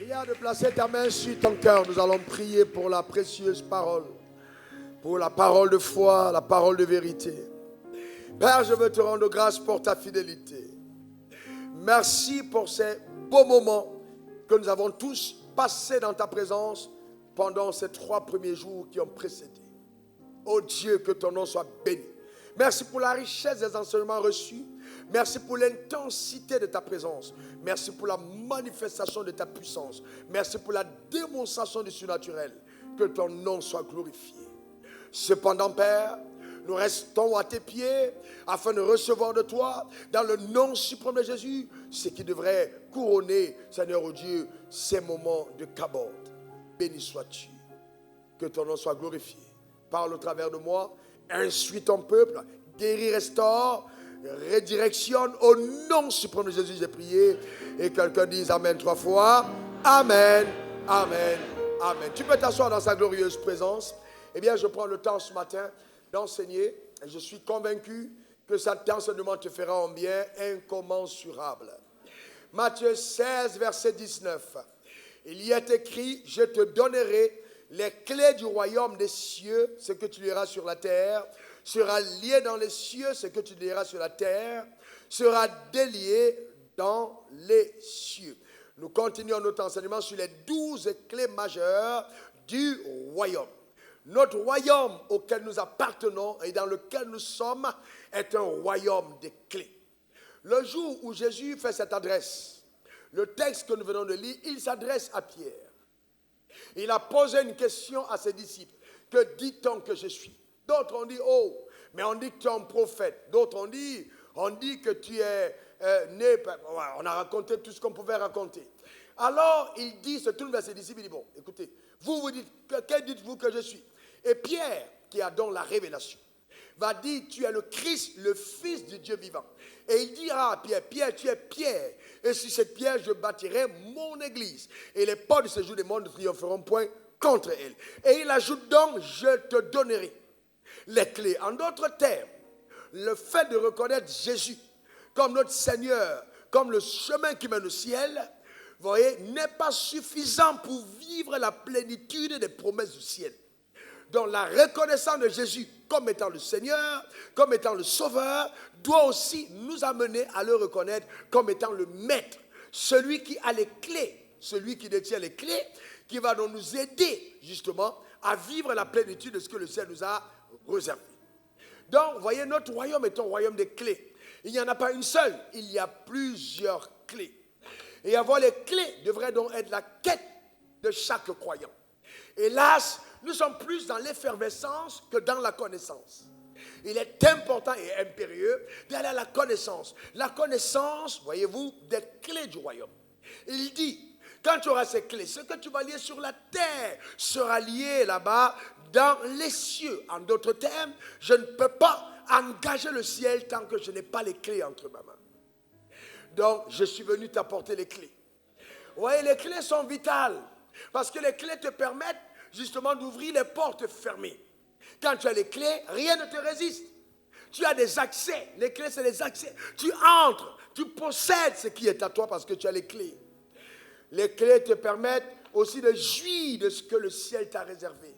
Viens de placer ta main sur ton cœur. Nous allons prier pour la précieuse parole. Pour la parole de foi, la parole de vérité. Père, je veux te rendre grâce pour ta fidélité. Merci pour ces beaux moments que nous avons tous passés dans ta présence pendant ces 3 premiers jours qui ont précédé. Oh Dieu, que ton nom soit béni. Merci pour la richesse des enseignements reçus. Merci pour l'intensité de ta présence. Merci pour la manifestation de ta puissance. Merci pour la démonstration du surnaturel. Que ton nom soit glorifié. Cependant, Père, nous restons à tes pieds afin de recevoir de toi, dans le nom suprême de Jésus, ce qui devrait couronner, Seigneur oh Dieu, ces moments de cabot. Béni sois-tu. Que ton nom soit glorifié. Parle au travers de moi. Instruis ton peuple. Guéris, restaure. Redirectionne. Au nom suprême de Jésus, j'ai prié. Et quelqu'un dise Amen 3 fois. Amen. Amen. Amen. Tu peux t'asseoir dans sa glorieuse présence. Eh bien, je prends le temps ce matin d'enseigner. Et je suis convaincu que cet enseignement te fera un bien incommensurable. Matthieu 16, verset 19. Il y est écrit, je te donnerai les clés du royaume des cieux, ce que tu liras sur la terre, sera lié dans les cieux, ce que tu liras sur la terre, sera délié dans les cieux. Nous continuons notre enseignement sur les 12 clés majeures du royaume. Notre royaume auquel nous appartenons et dans lequel nous sommes est un royaume des clés. Le jour où Jésus fait cette adresse, le texte que nous venons de lire, il s'adresse à Pierre. Il a posé une question à ses disciples. Que dit-on que je suis? D'autres ont dit, oh, mais on dit que tu es un prophète. D'autres ont dit que tu es né. On a raconté tout ce qu'on pouvait raconter. Alors, il se tourne vers ses disciples, il dit, bon, écoutez, vous dites, que dites-vous que je suis? Et Pierre, qui a donc la révélation, va dire, tu es le Christ, le Fils du Dieu vivant. Et il dira à Pierre, Pierre, tu es Pierre. Et sur cette pierre, je bâtirai mon église. Et les portes de ce jour des mondes ne triompheront point contre elle. Et il ajoute donc, je te donnerai les clés. En d'autres termes, le fait de reconnaître Jésus comme notre Seigneur, comme le chemin qui mène au ciel, vous voyez, n'est pas suffisant pour vivre la plénitude des promesses du ciel. Donc la reconnaissance de Jésus comme étant le Seigneur, comme étant le Sauveur, doit aussi nous amener à le reconnaître comme étant le Maître, celui qui a les clés, celui qui détient les clés, qui va donc nous aider justement à vivre la plénitude de ce que le ciel nous a réservé. Donc, vous voyez, notre royaume est un royaume des clés. Il n'y en a pas une seule, il y a plusieurs clés. Et avoir les clés devrait donc être la quête de chaque croyant. Hélas, nous sommes plus dans l'effervescence que dans la connaissance. Il est important et impérieux d'aller à la connaissance. La connaissance, voyez-vous, des clés du royaume. Il dit, quand tu auras ces clés, ce que tu vas lier sur la terre sera lié là-bas dans les cieux. En d'autres termes, je ne peux pas engager le ciel tant que je n'ai pas les clés entre ma main. Donc, je suis venu t'apporter les clés. Vous voyez, les clés sont vitales parce que les clés te permettent justement d'ouvrir les portes fermées. Quand tu as les clés, rien ne te résiste. Tu as des accès. Les clés, c'est les accès. Tu entres, tu possèdes ce qui est à toi parce que tu as les clés. Les clés te permettent aussi de jouir de ce que le ciel t'a réservé.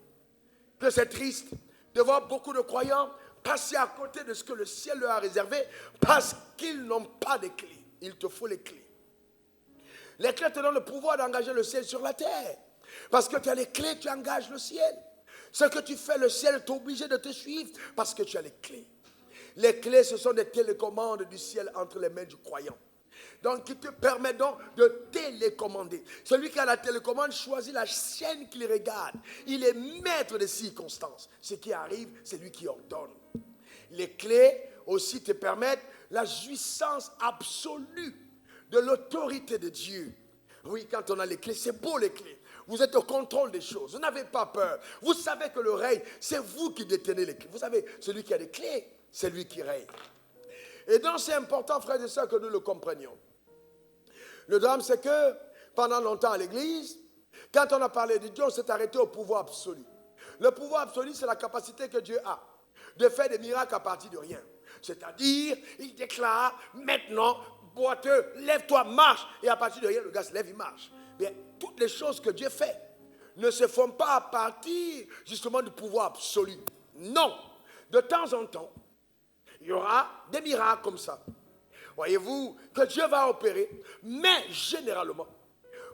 Que c'est triste de voir beaucoup de croyants passer à côté de ce que le ciel leur a réservé parce qu'ils n'ont pas de clés. Il te faut les clés. Les clés te donnent le pouvoir d'engager le ciel sur la terre. Parce que tu as les clés, tu engages le ciel. Ce que tu fais, le ciel est obligé de te suivre parce que tu as les clés. Les clés, ce sont des télécommandes du ciel entre les mains du croyant. Donc, qui te permet donc de télécommander. Celui qui a la télécommande choisit la chaîne qu'il regarde. Il est maître des circonstances. Ce qui arrive, c'est lui qui ordonne. Les clés aussi te permettent la jouissance absolue de l'autorité de Dieu. Oui, quand on a les clés, c'est beau les clés. Vous êtes au contrôle des choses. Vous n'avez pas peur. Vous savez que le règne, c'est vous qui détenez les clés. Vous savez, celui qui a les clés, c'est lui qui règne. Et donc, c'est important, frères et sœurs, que nous le comprenions. Le drame, c'est que pendant longtemps à l'église, quand on a parlé de Dieu, on s'est arrêté au pouvoir absolu. Le pouvoir absolu, c'est la capacité que Dieu a de faire des miracles à partir de rien. C'est-à-dire, il déclare, maintenant, boiteux, lève-toi, marche. Et à partir de rien, le gars se lève, il marche. bien, toutes les choses que Dieu fait ne se font pas à partir justement du pouvoir absolu. Non. De temps en temps, il y aura des miracles comme ça. Voyez-vous que Dieu va opérer, mais généralement,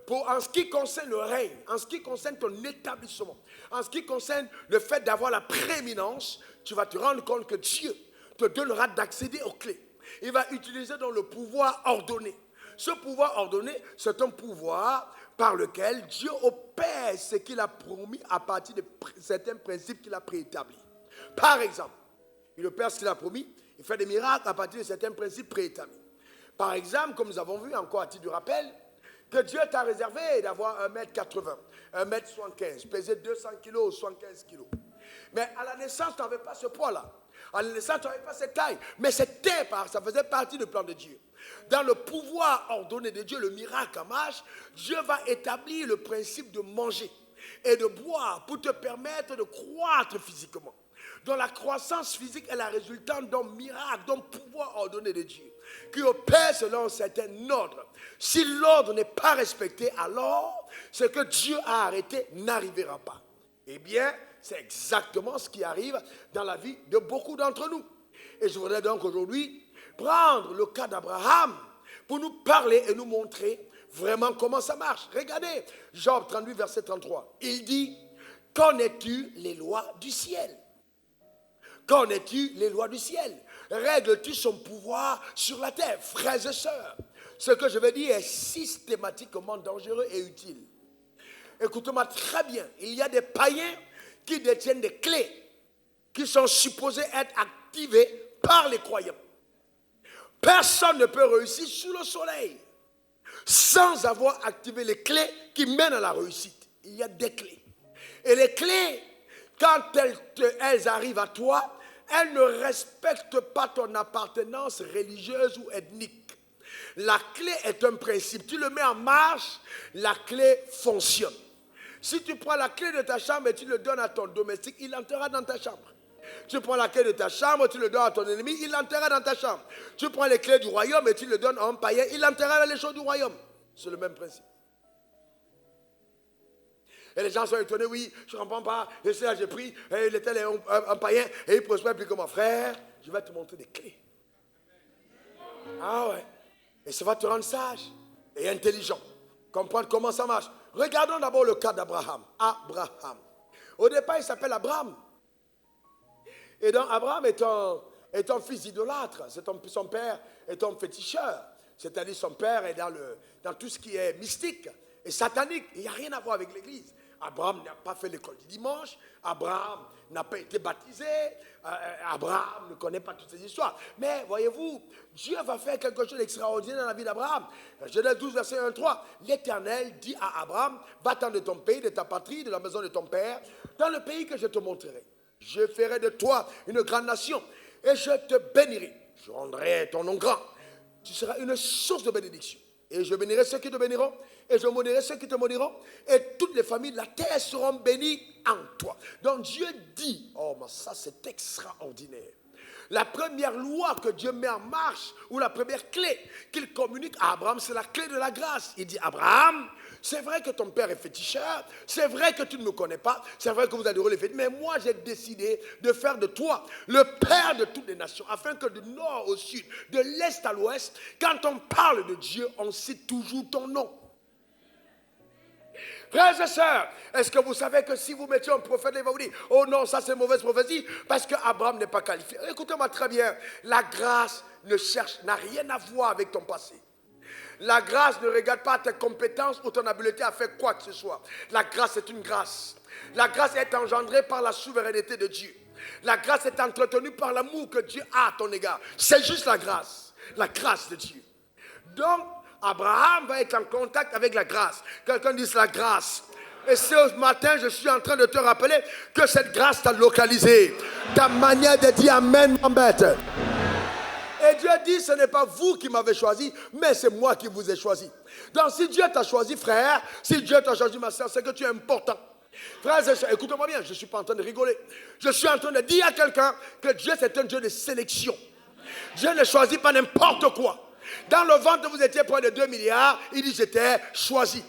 en ce qui concerne le règne, en ce qui concerne ton établissement, en ce qui concerne le fait d'avoir la prééminence, tu vas te rendre compte que Dieu te donnera d'accéder aux clés. Il va utiliser donc le pouvoir ordonné. Ce pouvoir ordonné, c'est un pouvoir par lequel Dieu opère ce qu'il a promis à partir de certains principes qu'il a préétablis. Par exemple, il opère ce qu'il a promis, il fait des miracles à partir de certains principes préétablis. Par exemple, comme nous avons vu encore à titre de rappel, que Dieu t'a réservé d'avoir 1m80, 1m75, peser 200 kg ou 75 kg. Mais à la naissance, tu n'avais pas ce poids-là. À la naissance, tu n'avais pas cette taille. Mais ça faisait partie du plan de Dieu. Dans le pouvoir ordonné de Dieu, le miracle en marche, Dieu va établir le principe de manger et de boire pour te permettre de croître physiquement. Donc la croissance physique est la résultante d'un miracle, d'un pouvoir ordonné de Dieu, qui opère selon un certain ordre. Si l'ordre n'est pas respecté, alors ce que Dieu a arrêté n'arrivera pas. Eh bien, c'est exactement ce qui arrive dans la vie de beaucoup d'entre nous. Et je voudrais donc aujourd'hui prendre le cas d'Abraham pour nous parler et nous montrer vraiment comment ça marche. Regardez, Job 38, verset 33. Il dit, « Connais-tu les lois du ciel ? Connais-tu les lois du ciel? Règles-tu son pouvoir sur la terre? » Frères et sœurs, ce que je vais dire est systématiquement dangereux et utile. Écoutez-moi très bien. Il y a des païens qui détiennent des clés qui sont supposées être activées par les croyants. Personne ne peut réussir sous le soleil sans avoir activé les clés qui mènent à la réussite. Il y a des clés. Et les clés, quand elles arrivent à toi, elles ne respectent pas ton appartenance religieuse ou ethnique. La clé est un principe. Tu le mets en marche, la clé fonctionne. Si tu prends la clé de ta chambre et tu le donnes à ton domestique, il entrera dans ta chambre. Tu prends la clé de ta chambre, tu le donnes à ton ennemi, il entrera dans ta chambre. Tu prends les clés du royaume et tu le donnes à un païen, il entrera dans les choses du royaume. C'est le même principe. Et les gens sont étonnés, oui, je ne comprends pas, je sais là, j'ai pris, il était un païen et il prospère plus que mon frère. Je vais te montrer des clés. Ah ouais. Et ça va te rendre sage et intelligent. Comprendre comment ça marche. Regardons d'abord le cas d'Abraham. Abraham. Au départ, il s'appelle Abraham. Et donc, Abraham est un fils idolâtre. Son père est un féticheur. C'est-à-dire son père est dans tout ce qui est mystique et satanique. Il n'y a rien à voir avec l'église. Abraham n'a pas fait l'école du dimanche. Abraham n'a pas été baptisé. Abraham ne connaît pas toutes ces histoires. Mais voyez-vous, Dieu va faire quelque chose d'extraordinaire dans la vie d'Abraham. Genèse 12, verset 1 3. L'Éternel dit à Abraham, va-t'en de ton pays, de ta patrie, de la maison de ton père, dans le pays que je te montrerai. Je ferai de toi une grande nation et je te bénirai. Je rendrai ton nom grand. Tu seras une source de bénédiction. Et je bénirai ceux qui te béniront, et je maudirai ceux qui te maudiront, et toutes les familles de la terre seront bénies en toi. Donc Dieu dit, oh mais ça c'est extraordinaire. La première loi que Dieu met en marche, ou la première clé qu'il communique à Abraham, c'est la clé de la grâce. Il dit, Abraham, c'est vrai que ton père est féticheur, c'est vrai que tu ne me connais pas, c'est vrai que vous adorez les fêtes, mais moi j'ai décidé de faire de toi le père de toutes les nations, afin que du nord au sud, de l'est à l'ouest, quand on parle de Dieu, on cite toujours ton nom. Frères et sœurs, est-ce que vous savez que si vous mettiez un prophète, il va vous dire, oh non, ça c'est une mauvaise prophétie, parce qu'Abraham n'est pas qualifié. Écoutez-moi très bien, la grâce n'a rien à voir avec ton passé. La grâce ne regarde pas tes compétences ou ton habileté à faire quoi que ce soit. La grâce est une grâce. La grâce est engendrée par la souveraineté de Dieu. La grâce est entretenue par l'amour que Dieu a à ton égard. C'est juste la grâce de Dieu. Donc, Abraham va être en contact avec la grâce. Quelqu'un dit la grâce. Et ce matin, je suis en train de te rappeler que cette grâce t'a localisé. Ta manière de dire Amen m'embête. Et Dieu dit, ce n'est pas vous qui m'avez choisi, mais c'est moi qui vous ai choisi. Donc si Dieu t'a choisi, frère, si Dieu t'a choisi, ma soeur, c'est que tu es important. Frères et sœurs, écoutez-moi bien, je ne suis pas en train de rigoler. Je suis en train de dire à quelqu'un que Dieu, c'est un Dieu de sélection. Dieu ne choisit pas n'importe quoi. Dans le ventre, vous étiez près de 2 milliards, il dit, j'étais choisi.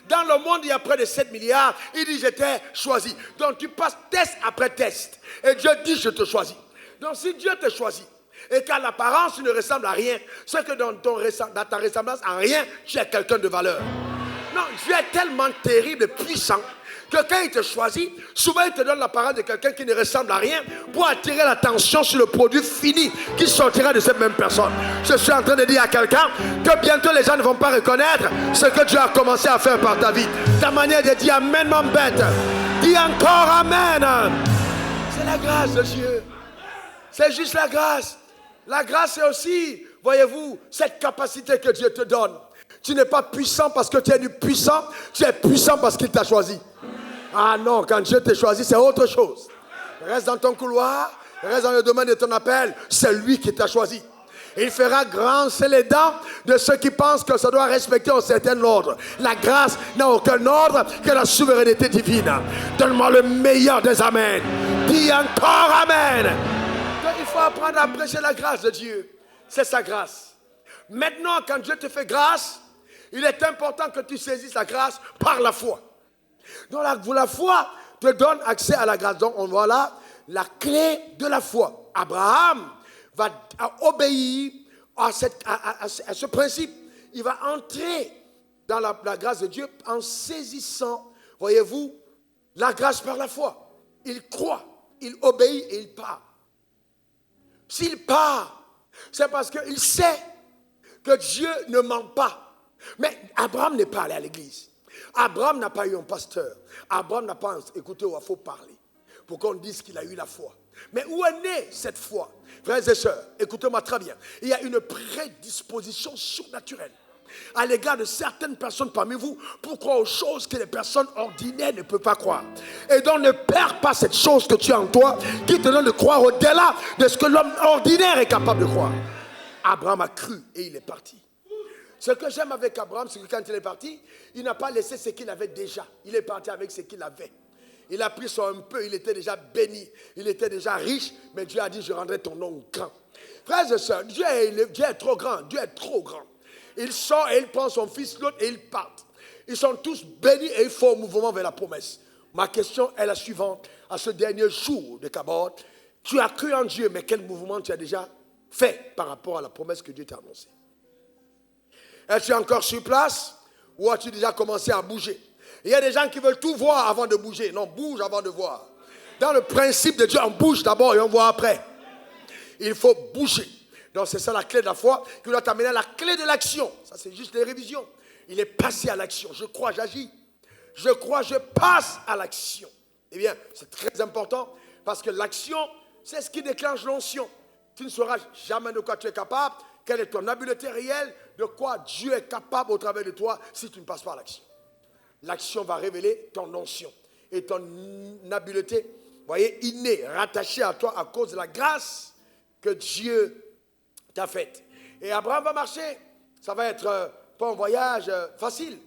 Dans le monde, il y a près de 7 milliards. Il dit, je t'ai choisi. Donc tu passes test après test. Et Dieu dit, je te choisis. Donc si Dieu te choisit, et qu'à l'apparence, tu ne ressembles à rien, c'est que dans ta ressemblance à rien, tu es quelqu'un de valeur. Non, Dieu est tellement terrible et puissant que quand il te choisit, souvent il te donne l'apparence de quelqu'un qui ne ressemble à rien pour attirer l'attention sur le produit fini qui sortira de cette même personne. Je suis en train de dire à quelqu'un que bientôt les gens ne vont pas reconnaître ce que Dieu a commencé à faire par ta vie. Ta manière de dire Amen m'embête. Dis encore Amen. C'est la grâce de Dieu. C'est juste la grâce. La grâce c'est aussi, voyez-vous, cette capacité que Dieu te donne. Tu n'es pas puissant parce que tu es du puissant, tu es puissant parce qu'il t'a choisi. Ah non, quand Dieu t'a choisi, c'est autre chose. Reste dans ton couloir, reste dans le domaine de ton appel, c'est lui qui t'a choisi. Il fera grincer les dents de ceux qui pensent que ça doit respecter un certain ordre. La grâce n'a aucun ordre que la souveraineté divine. Donne-moi le meilleur des amens. Dis encore amen. Il faut apprendre à apprécier la grâce de Dieu. C'est sa grâce. Maintenant, quand Dieu te fait grâce, il est important que tu saisisses la grâce par la foi. Donc la foi te donne accès à la grâce. Donc on voit là la clé de la foi. Abraham va obéir à ce principe. Il va entrer dans la grâce de Dieu en saisissant, voyez-vous, la grâce par la foi. Il croit, il obéit et il part. S'il part, c'est parce qu'il sait que Dieu ne ment pas. Mais Abraham n'est pas allé à l'église. Abraham n'a pas eu un pasteur. Abraham n'a pas écouté, il faut parler pour qu'on dise qu'il a eu la foi. Mais où est née cette foi? Frères et sœurs, écoutez-moi très bien. Il y a une prédisposition surnaturelle à l'égard de certaines personnes parmi vous pour croire aux choses que les personnes ordinaires ne peuvent pas croire. Et donc ne perds pas cette chose que tu as en toi qui te donne de croire au-delà de ce que l'homme ordinaire est capable de croire. Abraham a cru et il est parti. Ce que j'aime avec Abraham, c'est que quand il est parti, il n'a pas laissé ce qu'il avait déjà. Il est parti avec ce qu'il avait. Il a pris son un peu, il était déjà béni, il était déjà riche, mais Dieu a dit, je rendrai ton nom grand. Frères et sœurs, Dieu est trop grand, Dieu est trop grand. Il sort et il prend son fils, l'autre, et ils partent. Ils sont tous bénis et ils font un mouvement vers la promesse. Ma question est la suivante. À ce dernier jour de Kabod, tu as cru en Dieu, mais quel mouvement tu as déjà fait par rapport à la promesse que Dieu t'a annoncée? Es-tu encore sur place ou as-tu déjà commencé à bouger? Il y a des gens qui veulent tout voir avant de bouger. Non, bouge avant de voir. Dans le principe de Dieu, on bouge d'abord et on voit après. Il faut bouger. Donc c'est ça la clé de la foi qui doit t'amener à la clé de l'action. Ça c'est juste les révisions. Il est passé à l'action. Je crois, j'agis. Je crois, je passe à l'action. Eh bien, c'est très important parce que l'action, c'est ce qui déclenche l'onction. Tu ne sauras jamais de quoi tu es capable. Quelle est ton habileté réelle? De quoi Dieu est capable au travers de toi si tu ne passes pas à l'action. L'action va révéler ton onction et ton habileté, voyez, innée, rattachée à toi à cause de la grâce que Dieu t'a faite. Et Abraham va marcher. Ça va être pas un voyage facile.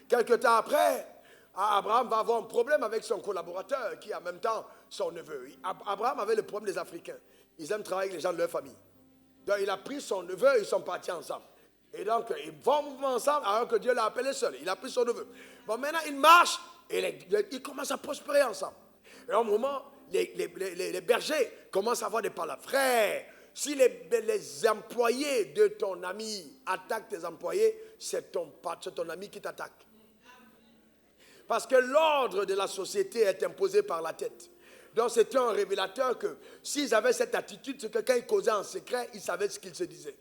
Quelque temps après, Abraham va avoir un problème avec son collaborateur qui est en même temps son neveu. Abraham avait le problème des Africains. Ils aiment travailler avec les gens de leur famille. Donc il a pris son neveu et ils sont partis ensemble. Et donc ils vont en mouvement ensemble alors que Dieu l'a appelé seul. Il a pris son neveu. Bon, maintenant ils marchent et ils commencent à prospérer ensemble. Et au moment, les bergers commencent à avoir des palabres. Frère, si les employés de ton ami attaquent tes employés, c'est ton ami qui t'attaque. Parce que l'ordre de la société est imposé par la tête. Donc c'était un révélateur que s'ils avaient cette attitude, c'est que quand ils causaient en secret, ils savaient ce qu'ils se disaient.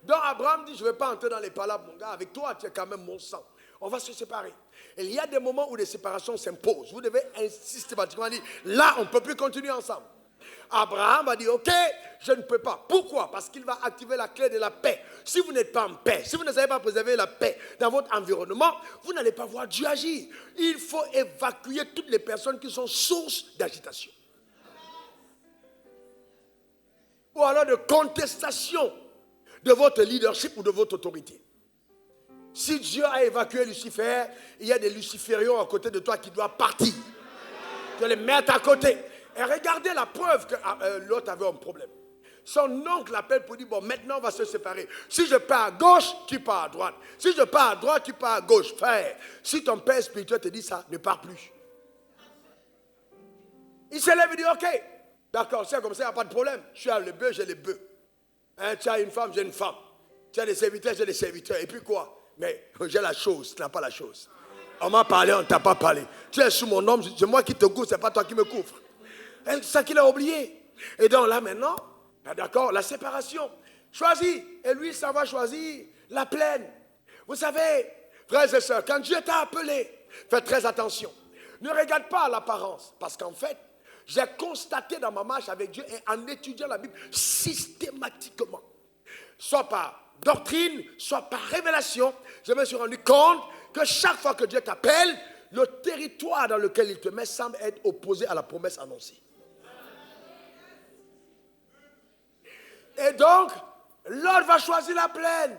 Donc Abraham dit, je ne vais pas entrer dans les palabres, mon gars, avec toi, tu es quand même mon sang. On va se séparer. Et il y a des moments où les séparations s'imposent. Vous devez systématiquement dire, là, on ne peut plus continuer ensemble. Abraham a dit, ok, je ne peux pas. Pourquoi? Parce qu'il va activer la clé de la paix. Si vous n'êtes pas en paix, si vous ne savez pas préserver la paix dans votre environnement, vous n'allez pas voir Dieu agir. Il faut évacuer toutes les personnes qui sont source d'agitation. Ou alors de contestation de votre leadership ou de votre autorité. Si Dieu a évacué Lucifer, il y a des luciférions à côté de toi qui doivent partir. Tu les mettre à côté. Et regardez la preuve que l'autre avait un problème. Son oncle l'appelle pour dire, bon, maintenant on va se séparer. Si je pars à gauche, tu pars à droite. Si je pars à droite, tu pars à gauche. Frère, si ton père spirituel te dit ça, ne pars plus. Il se lève et dit, ok, d'accord, c'est comme ça, il n'y a pas de problème. Je suis le bœuf, j'ai les bœufs. Hein, tu as une femme, j'ai une femme. Tu as des serviteurs, j'ai des serviteurs. Et puis quoi? Mais j'ai la chose, tu n'as pas la chose. On m'a parlé, on ne t'a pas parlé. Tu es sous mon nom, c'est moi qui te couvre, ce n'est pas toi qui me couvre. C'est ça qu'il a oublié. Et donc là maintenant, d'accord, la séparation. Choisis. Et lui, ça va choisir la plaine. Vous savez, frères et sœurs, quand Dieu t'a appelé, faites très attention. Ne regarde pas l'apparence. Parce qu'en fait, j'ai constaté dans ma marche avec Dieu et en étudiant la Bible systématiquement, soit par doctrine, soit par révélation, je me suis rendu compte que chaque fois que Dieu t'appelle, le territoire dans lequel il te met semble être opposé à la promesse annoncée. Et donc, l'autre va choisir la plaine.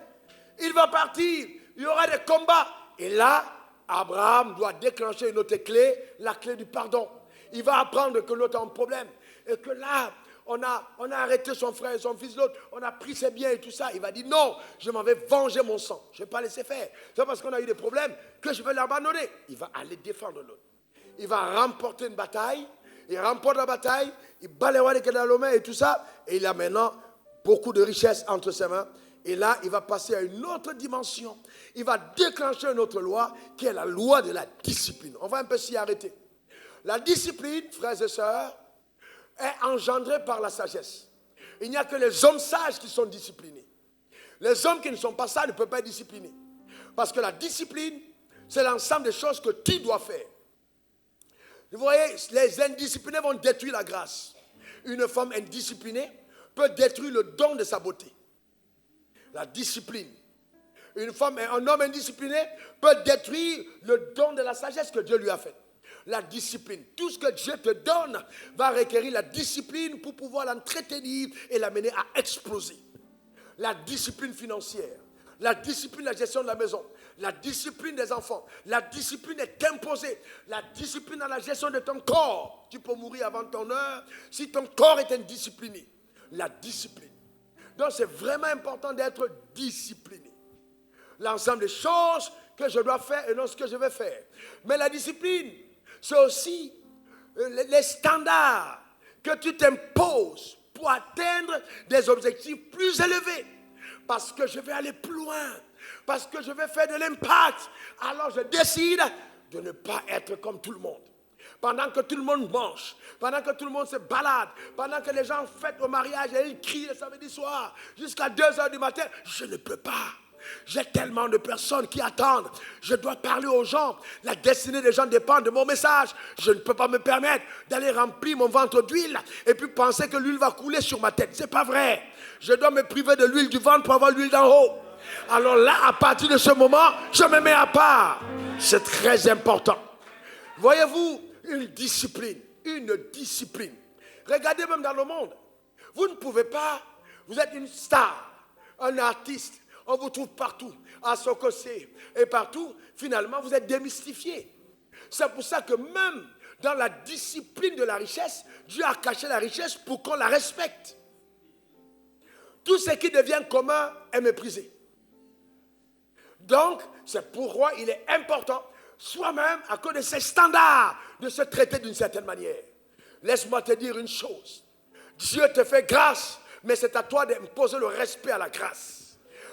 Il va partir. Il y aura des combats. Et là, Abraham doit déclencher une autre clé, la clé du pardon. Il va apprendre que l'autre a un problème. Et que là, on a arrêté son frère et son fils, l'autre. On a pris ses biens et tout ça. Il va dire non, je m'en vais venger mon sang. Je ne vais pas laisser faire. C'est parce qu'on a eu des problèmes que je vais l'abandonner. Il va aller défendre l'autre. Il va remporter une bataille. Il remporte la bataille. Il bat les rois des Kedalomais et tout ça. Et il a maintenant beaucoup de richesses entre ses mains. Et là, il va passer à une autre dimension. Il va déclencher une autre loi qui est la loi de la discipline. On va un peu s'y arrêter. La discipline, frères et sœurs, est engendrée par la sagesse. Il n'y a que les hommes sages qui sont disciplinés. Les hommes qui ne sont pas sages ne peuvent pas être disciplinés. Parce que la discipline, c'est l'ensemble des choses que tu dois faire. Vous voyez, les indisciplinés vont détruire la grâce. Une femme indisciplinée peut détruire le don de sa beauté. La discipline. Un homme indiscipliné peut détruire le don de la sagesse que Dieu lui a fait. La discipline. Tout ce que Dieu te donne va requérir la discipline pour pouvoir l'entretenir et l'amener à exploser. La discipline financière. La discipline de la gestion de la maison. La discipline des enfants. La discipline est imposée. La discipline dans la gestion de ton corps. Tu peux mourir avant ton heure si ton corps est indiscipliné. La discipline. Donc c'est vraiment important d'être discipliné. L'ensemble des choses que je dois faire et non ce que je vais faire. Mais la discipline, c'est aussi les standards que tu t'imposes pour atteindre des objectifs plus élevés. Parce que je vais aller plus loin. Parce que je vais faire de l'impact. Alors je décide de ne pas être comme tout le monde. Pendant que tout le monde mange, pendant que tout le monde se balade, pendant que les gens fêtent au mariage et ils crient le samedi soir, jusqu'à 2h du matin, je ne peux pas. J'ai tellement de personnes qui attendent. Je dois parler aux gens. La destinée des gens dépend de mon message. Je ne peux pas me permettre d'aller remplir mon ventre d'huile et puis penser que l'huile va couler sur ma tête. Ce n'est pas vrai. Je dois me priver de l'huile du ventre pour avoir l'huile d'en haut. Alors là, à partir de ce moment, je me mets à part. C'est très important. Voyez-vous, une discipline. Regardez même dans le monde. Vous ne pouvez pas, vous êtes une star, un artiste. On vous trouve partout, à Sokosé et partout. Finalement, vous êtes démystifié. C'est pour ça que même dans la discipline de la richesse, Dieu a caché la richesse pour qu'on la respecte. Tout ce qui devient commun est méprisé. Donc, c'est pourquoi il est important, soi-même, à cause de ces standards, de se traiter d'une certaine manière. Laisse-moi te dire une chose. Dieu te fait grâce, mais c'est à toi d'imposer le respect à la grâce.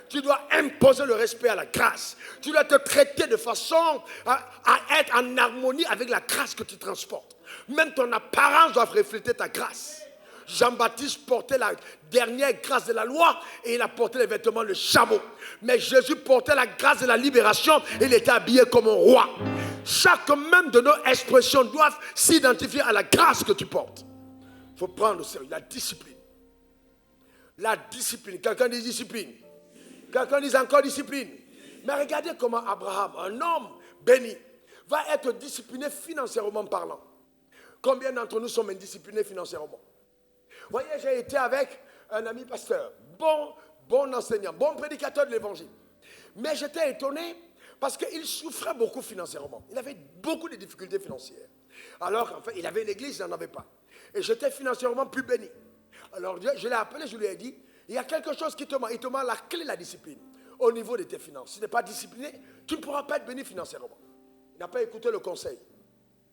Tu dois imposer le respect à la grâce. Tu dois te traiter de façon à être en harmonie avec la grâce que tu transportes. Même ton apparence doit refléter ta grâce. Jean-Baptiste portait la dernière grâce de la loi et il a porté les vêtements de chameau. Mais Jésus portait la grâce de la libération et il était habillé comme un roi. Chaque même de nos expressions doivent s'identifier à la grâce que tu portes. Il faut prendre au sérieux la discipline. La discipline. Quelqu'un dit discipline. Quelqu'un dit encore discipline. Mais regardez comment Abraham, un homme béni, va être discipliné financièrement parlant. Combien d'entre nous sommes indisciplinés financièrement? Vous voyez, j'ai été avec un ami pasteur, bon enseignant, bon prédicateur de l'évangile. Mais j'étais étonné parce qu'il souffrait beaucoup financièrement. Il avait beaucoup de difficultés financières. Alors qu'en fait, il avait une église, il n'en avait pas. Et j'étais financièrement plus béni. Alors je l'ai appelé, je lui ai dit, il y a quelque chose qui te manque. Il te manque la clé de la discipline au niveau de tes finances. Si tu n'es pas discipliné, tu ne pourras pas être béni financièrement. Il n'a pas écouté le conseil.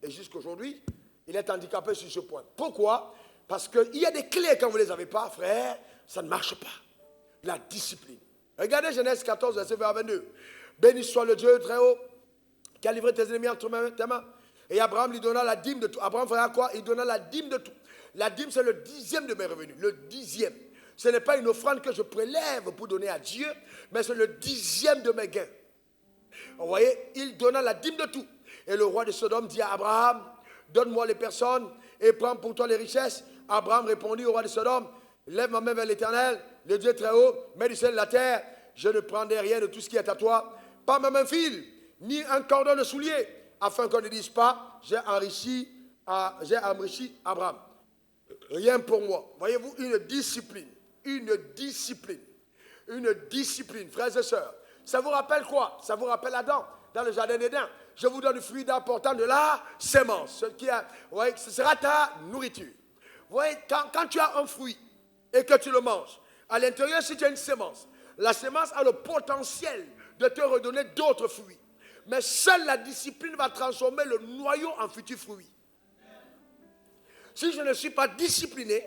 Et jusqu'aujourd'hui, il est handicapé sur ce point. Pourquoi? Parce qu'il y a des clés, quand vous ne les avez pas, frère, ça ne marche pas. La discipline. Regardez Genèse 14, verset 22. Béni soit le Dieu très haut, qui a livré tes ennemis entre tes mains. Et Abraham lui donna la dîme de tout. Abraham fera quoi? Il donna la dîme de tout. La dîme, c'est le 10e de mes revenus. Le 10e. Ce n'est pas une offrande que je prélève pour donner à Dieu, mais c'est le 10e de mes gains. Vous voyez, il donna la dîme de tout. Et le roi de Sodome dit à Abraham, donne-moi les personnes et prends pour toi les richesses. Abraham répondit au roi de Sodome, lève ma main vers l'Éternel, le Dieu très haut, mets du ciel de la terre, je ne prendrai rien de tout ce qui est à toi, pas même un fil, ni un cordon de soulier, afin qu'on ne dise pas, j'ai enrichi Abraham. Rien pour moi. Voyez-vous, une discipline, frères et sœurs. Ça vous rappelle quoi? Ça vous rappelle Adam, dans le jardin d'Éden. Je vous donne du fruit apportant de la sémence. Ce sera ta nourriture. Vous voyez, quand tu as un fruit et que tu le manges, à l'intérieur, si tu as une sémence, la sémence a le potentiel de te redonner d'autres fruits. Mais seule la discipline va transformer le noyau en futur fruit. Si je ne suis pas discipliné,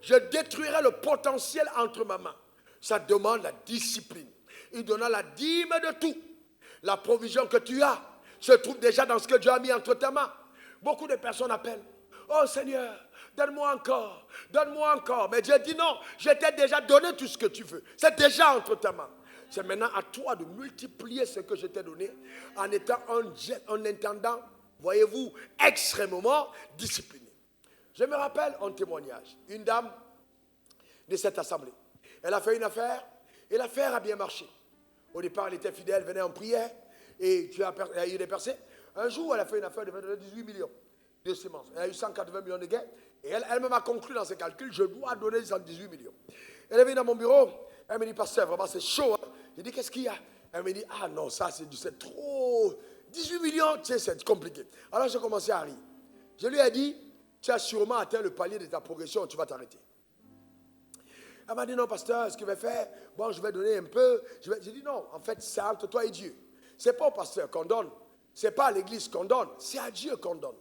je détruirai le potentiel entre ma main. Ça demande la discipline. Il donna la dîme de tout. La provision que tu as se trouve déjà dans ce que Dieu a mis entre tes mains. Beaucoup de personnes appellent. Oh Seigneur, donne-moi encore, donne-moi encore. Mais Dieu dit non, je t'ai déjà donné tout ce que tu veux. C'est déjà entre tes mains. C'est maintenant à toi de multiplier ce que je t'ai donné en étant un intendant, voyez-vous, extrêmement discipliné. Je me rappelle un témoignage. Une dame de cette assemblée. Elle a fait une affaire et l'affaire a bien marché. Au départ, elle était fidèle, venait en prière et il y a eu des percées. Un jour, elle a fait une affaire de 18 millions de semences. Elle a eu 180 millions de gains et elle-même a conclu dans ses calculs, je dois donner 118 millions. Elle est venue dans mon bureau, elle me dit, pasteur, vraiment c'est chaud. Hein? J'ai dit, qu'est-ce qu'il y a? Elle me dit, ah non, ça c'est trop. 18 millions, tu sais, c'est compliqué. Alors j'ai commencé à rire. Je lui ai dit, tu as sûrement atteint le palier de ta progression, tu vas t'arrêter. Elle m'a dit, non, pasteur, ce qu'il va faire, bon, je vais donner un peu. J'ai dit, non, en fait, c'est entre toi et Dieu. Ce n'est pas au pasteur qu'on donne, ce n'est pas à l'église qu'on donne, c'est à Dieu qu'on donne.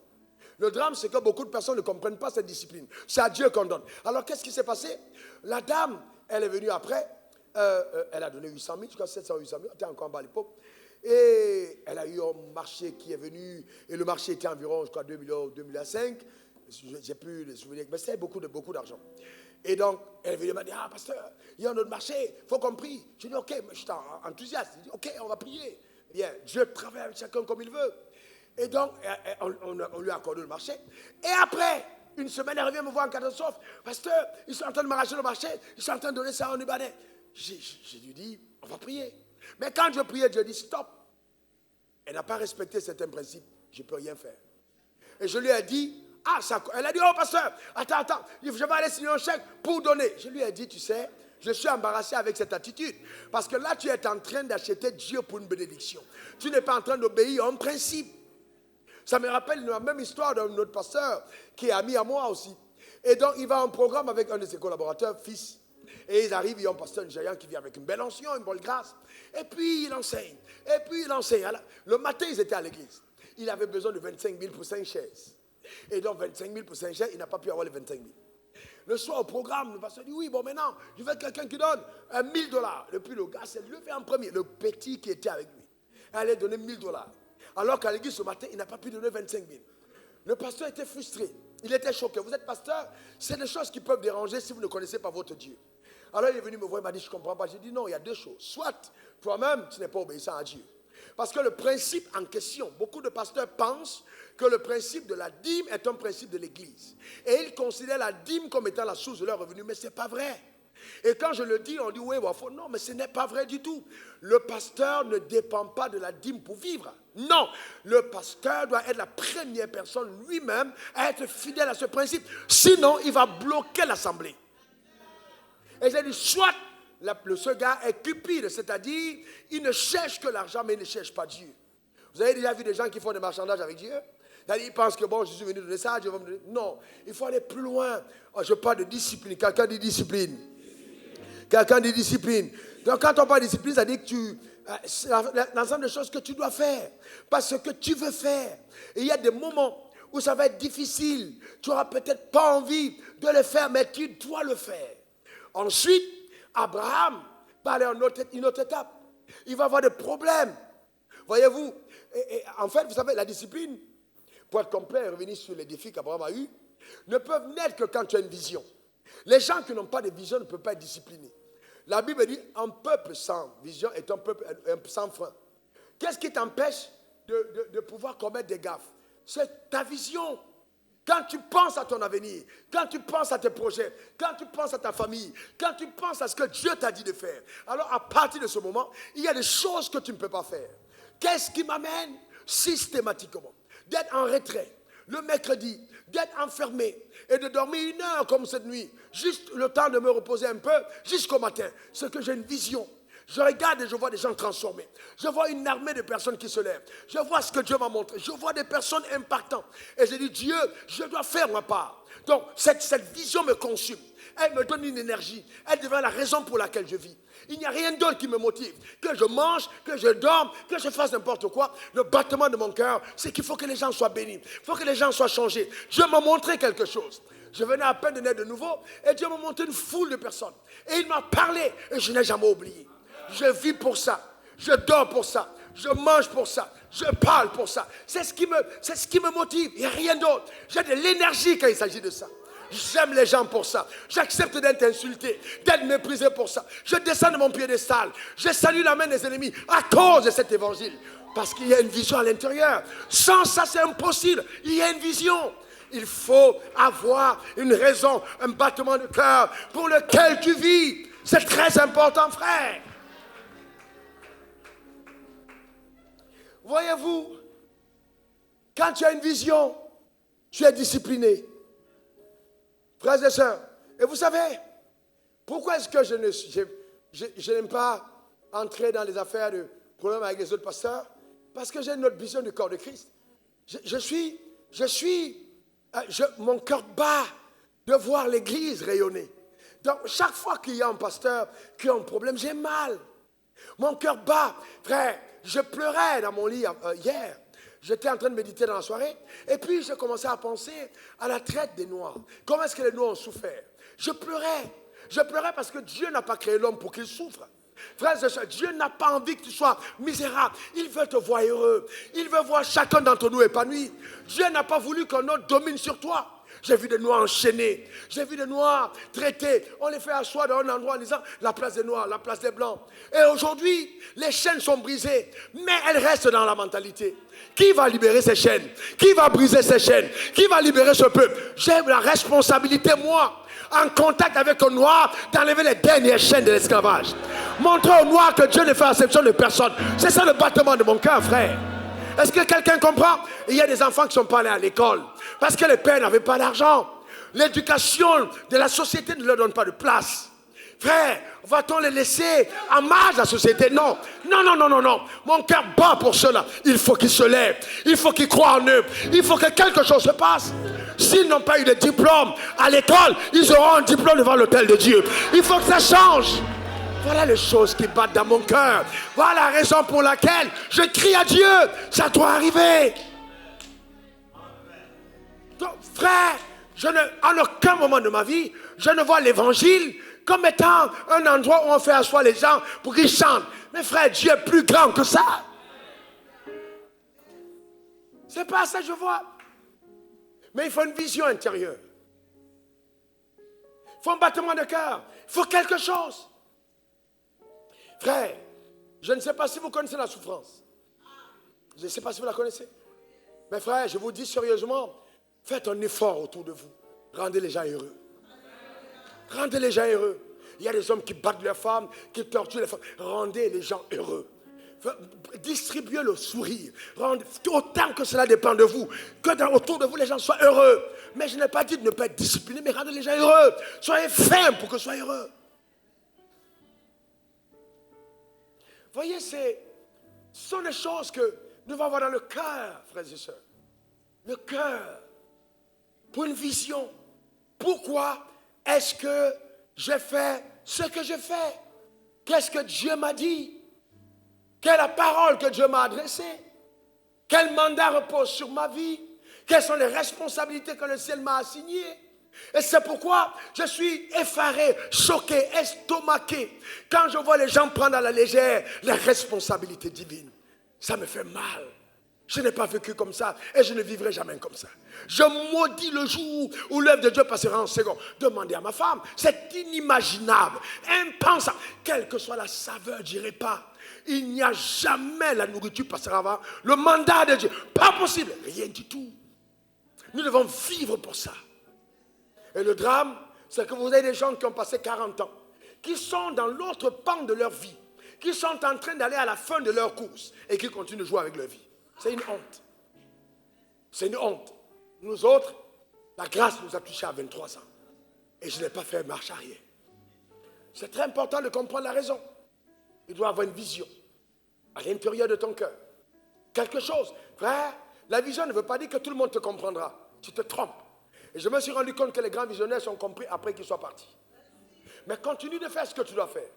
Le drame, c'est que beaucoup de personnes ne comprennent pas cette discipline. C'est à Dieu qu'on donne. Alors, qu'est-ce qui s'est passé? La dame, elle est venue après, elle a donné 800 000, je crois 700 800 000, elle était encore en bas à l'époque. Et elle a eu un marché qui est venu, et le marché était environ, je crois, 2 millions, 2,5 millions. J'ai plus les souvenirs, mais c'était beaucoup d'argent. Et donc, elle est venue me dire, ah, pasteur, il y a un autre marché, il faut qu'on prie. Je dis, ok, mais je suis enthousiaste. Je dis, ok, on va prier. Bien, Dieu travaille avec chacun comme il veut. Et donc, on lui a accordé le marché. Et après, une semaine, elle revient me voir en catastrophe. Pasteur, ils sont en train de m'arracher le marché, ils sont en train de donner ça en Libanais. J'ai lui dit, on va prier. Mais quand je priais, Dieu dit, stop. Elle n'a pas respecté certains principes, je ne peux rien faire. Et je lui ai dit, ah, ça, elle a dit, oh pasteur, attends, je vais aller signer un chèque pour donner. Je lui ai dit, tu sais, je suis embarrassé avec cette attitude. Parce que là, tu es en train d'acheter Dieu pour une bénédiction. Tu n'es pas en train d'obéir à un principe. Ça me rappelle la même histoire d'un autre pasteur qui est ami à moi aussi. Et donc, il va en programme avec un de ses collaborateurs, fils. Et ils arrivent, il y a un pasteur nigérian qui vient avec une belle onction, une bonne grâce. Et puis, il enseigne. Alors, le matin, ils étaient à l'église. Il avait besoin de 25 000 pour 5 chaises. Et donc, 25 000 pour 5 chaises, il n'a pas pu avoir les 25 000. Le soir, au programme, le pasteur dit, oui, bon, maintenant, je veux quelqu'un qui donne $1 000. Et puis, le gars s'est levé en premier, le petit qui était avec lui. Il allait donner $1 000. Alors qu'à l'église, ce matin, il n'a pas pu donner 25 000. Le pasteur était frustré. Il était choqué. Vous êtes pasteur, c'est des choses qui peuvent déranger si vous ne connaissez pas votre Dieu. Alors il est venu me voir, il m'a dit, je ne comprends pas. J'ai dit, non, il y a deux choses. Soit toi-même, tu n'es pas obéissant à Dieu. Parce que le principe en question, beaucoup de pasteurs pensent que le principe de la dîme est un principe de l'église. Et ils considèrent la dîme comme étant la source de leur revenu, mais ce n'est pas vrai. Et quand je le dis, on dit, oui, non, mais ce n'est pas vrai du tout. Le pasteur ne dépend pas de la dîme pour vivre. Non, le pasteur doit être la première personne lui-même à être fidèle à ce principe. Sinon, il va bloquer l'assemblée. Et j'ai dit, soit ce gars est cupide, c'est-à-dire, il ne cherche que l'argent, mais il ne cherche pas Dieu. Vous avez déjà vu des gens qui font des marchandages avec Dieu? C'est-à-dire, ils pensent que bon, je suis venu donner ça, Dieu va me donner. Non, il faut aller plus loin. Oh, je parle de discipline. Quelqu'un dit discipline. Quelqu'un dit discipline. Donc quand on parle de discipline, ça dit que c'est l'ensemble des choses que tu dois faire. Parce que tu veux faire. Et il y a des moments où ça va être difficile. Tu n'auras peut-être pas envie de le faire, mais tu dois le faire. Ensuite, Abraham va aller à une autre étape. Il va avoir des problèmes. Voyez-vous, en fait, vous savez, la discipline, pour être complet et revenir sur les défis qu'Abraham a eus, ne peuvent naître que quand tu as une vision. Les gens qui n'ont pas de vision ne peuvent pas être disciplinés. La Bible dit, un peuple sans vision est un peuple sans frein. Qu'est-ce qui t'empêche de pouvoir commettre des gaffes? C'est ta vision. Quand tu penses à ton avenir, quand tu penses à tes projets, quand tu penses à ta famille, quand tu penses à ce que Dieu t'a dit de faire, alors à partir de ce moment, il y a des choses que tu ne peux pas faire. Qu'est-ce qui m'amène systématiquement d'être en retrait le mercredi, d'être enfermé et de dormir 1 heure comme cette nuit, juste le temps de me reposer un peu jusqu'au matin? C'est que j'ai une vision. Je regarde et je vois des gens transformés. Je vois une armée de personnes qui se lèvent. Je vois ce que Dieu m'a montré. Je vois des personnes impactantes. Et je dis, Dieu, je dois faire ma part. Donc, cette vision me consume. Elle me donne une énergie. Elle devient la raison pour laquelle je vis. Il n'y a rien d'autre qui me motive. Que je mange, que je dorme, que je fasse n'importe quoi. Le battement de mon cœur, c'est qu'il faut que les gens soient bénis. Il faut que les gens soient changés. Dieu m'a montré quelque chose. Je venais à peine de naître de nouveau. Et Dieu m'a montré une foule de personnes. Et il m'a parlé. Et je n'ai jamais oublié. Je vis pour ça. Je dors pour ça. Je mange pour ça. Je parle pour ça. C'est ce qui me motive. Il n'y a rien d'autre. J'ai de l'énergie quand il s'agit de ça. J'aime les gens pour ça. J'accepte d'être insulté, d'être méprisé pour ça. Je descends de mon piédestal. Je salue la main des ennemis à cause de cet évangile. Parce qu'il y a une vision à l'intérieur. Sans ça, c'est impossible. Il y a une vision. Il faut avoir une raison, un battement de cœur pour lequel tu vis. C'est très important, frère. Voyez-vous, quand tu as une vision, tu es discipliné. Frères et sœurs, et vous savez, pourquoi est-ce que je n'aime pas entrer dans les affaires de problèmes avec les autres pasteurs? Parce que j'ai une autre vision du corps de Christ. Mon cœur bat de voir l'église rayonner. Donc, chaque fois qu'il y a un pasteur qui a un problème, j'ai mal. Mon cœur bat. Frère, je pleurais dans mon lit hier. J'étais en train de méditer dans la soirée. Et puis, j'ai commencé à penser à la traite des Noirs. Comment est-ce que les Noirs ont souffert? Je pleurais. Je pleurais parce que Dieu n'a pas créé l'homme pour qu'il souffre. Frères et sœurs, Dieu n'a pas envie que tu sois misérable. Il veut te voir heureux. Il veut voir chacun d'entre nous épanoui. Dieu n'a pas voulu qu'un autre domine sur toi. J'ai vu des Noirs enchaînés. J'ai vu des Noirs traités. On les fait asseoir dans un endroit en disant la place des Noirs, la place des Blancs. Et aujourd'hui, les chaînes sont brisées. Mais elles restent dans la mentalité. Qui va libérer ces chaînes? Qui va briser ces chaînes? Qui va libérer ce peuple? J'ai la responsabilité, moi, en contact avec un Noir, d'enlever les dernières chaînes de l'esclavage. Montrer aux Noirs que Dieu ne fait exception de personne. C'est ça le battement de mon cœur, frère. Est-ce que quelqu'un comprend? Il y a des enfants qui ne sont pas allés à l'école parce que les pères n'avaient pas d'argent. L'éducation de la société ne leur donne pas de place. Frère, va-t-on les laisser en marge de la société? Non. Non, non, non, non, non. Mon cœur bat pour cela. Il faut qu'ils se lèvent. Il faut qu'ils croient en eux. Il faut que quelque chose se passe. S'ils n'ont pas eu de diplôme à l'école, ils auront un diplôme devant l'autel de Dieu. Il faut que ça change. Voilà les choses qui battent dans mon cœur. Voilà la raison pour laquelle je crie à Dieu. Ça doit arriver. Donc, frère, en aucun moment de ma vie, je ne vois l'évangile comme étant un endroit où on fait asseoir les gens pour qu'ils chantent. Mais frère, Dieu est plus grand que ça. C'est pas ça que je vois. Mais il faut une vision intérieure. Il faut un battement de cœur. Il faut quelque chose. Frère, je ne sais pas si vous connaissez la souffrance. Je ne sais pas si vous la connaissez. Mais frère, je vous dis sérieusement, faites un effort autour de vous. Rendez les gens heureux. Rendez les gens heureux. Il y a des hommes qui battent leurs femmes, qui torturent les femmes. Rendez les gens heureux. Distribuez le sourire. Rendez, autant que cela dépend de vous. Que autour de vous, les gens soient heureux. Mais je n'ai pas dit de ne pas être discipliné, mais rendez les gens heureux. Soyez fermes pour que soient heureux. Voyez, ce sont des choses que Nous devons avoir dans le cœur, frères et sœurs, le cœur pour une vision. Pourquoi est-ce que je fais ce que je fais? Qu'est-ce que Dieu m'a dit? Quelle est la parole que Dieu m'a adressée? Quel mandat repose sur ma vie? Quelles sont les responsabilités que le ciel m'a assignées? Et c'est pourquoi je suis effaré, choqué, estomaqué quand je vois les gens prendre à la légère les responsabilités divines. Ça me fait mal. Je n'ai pas vécu comme ça et je ne vivrai jamais comme ça. Je maudis le jour où l'œuvre de Dieu passera en second. Demandez à ma femme, c'est inimaginable, impensable. Quelle que soit la saveur du repas, il n'y a jamais la nourriture passera avant le mandat de Dieu. Pas possible, rien du tout. Nous devons vivre pour ça. Et le drame, c'est que vous avez des gens qui ont passé 40 ans, qui sont dans l'autre pan de leur vie, qui sont en train d'aller à la fin de leur course et qui continuent de jouer avec leur vie. C'est une honte. C'est une honte. Nous autres, la grâce nous a touchés à 23 ans. Et je n'ai pas fait marche arrière. C'est très important de comprendre la raison. Il doit avoir une vision à l'intérieur de ton cœur. Quelque chose. Frère, la vision ne veut pas dire que tout le monde te comprendra. Tu te trompes. Et je me suis rendu compte que les grands visionnaires sont compris après qu'ils soient partis. Mais continue de faire ce que tu dois faire.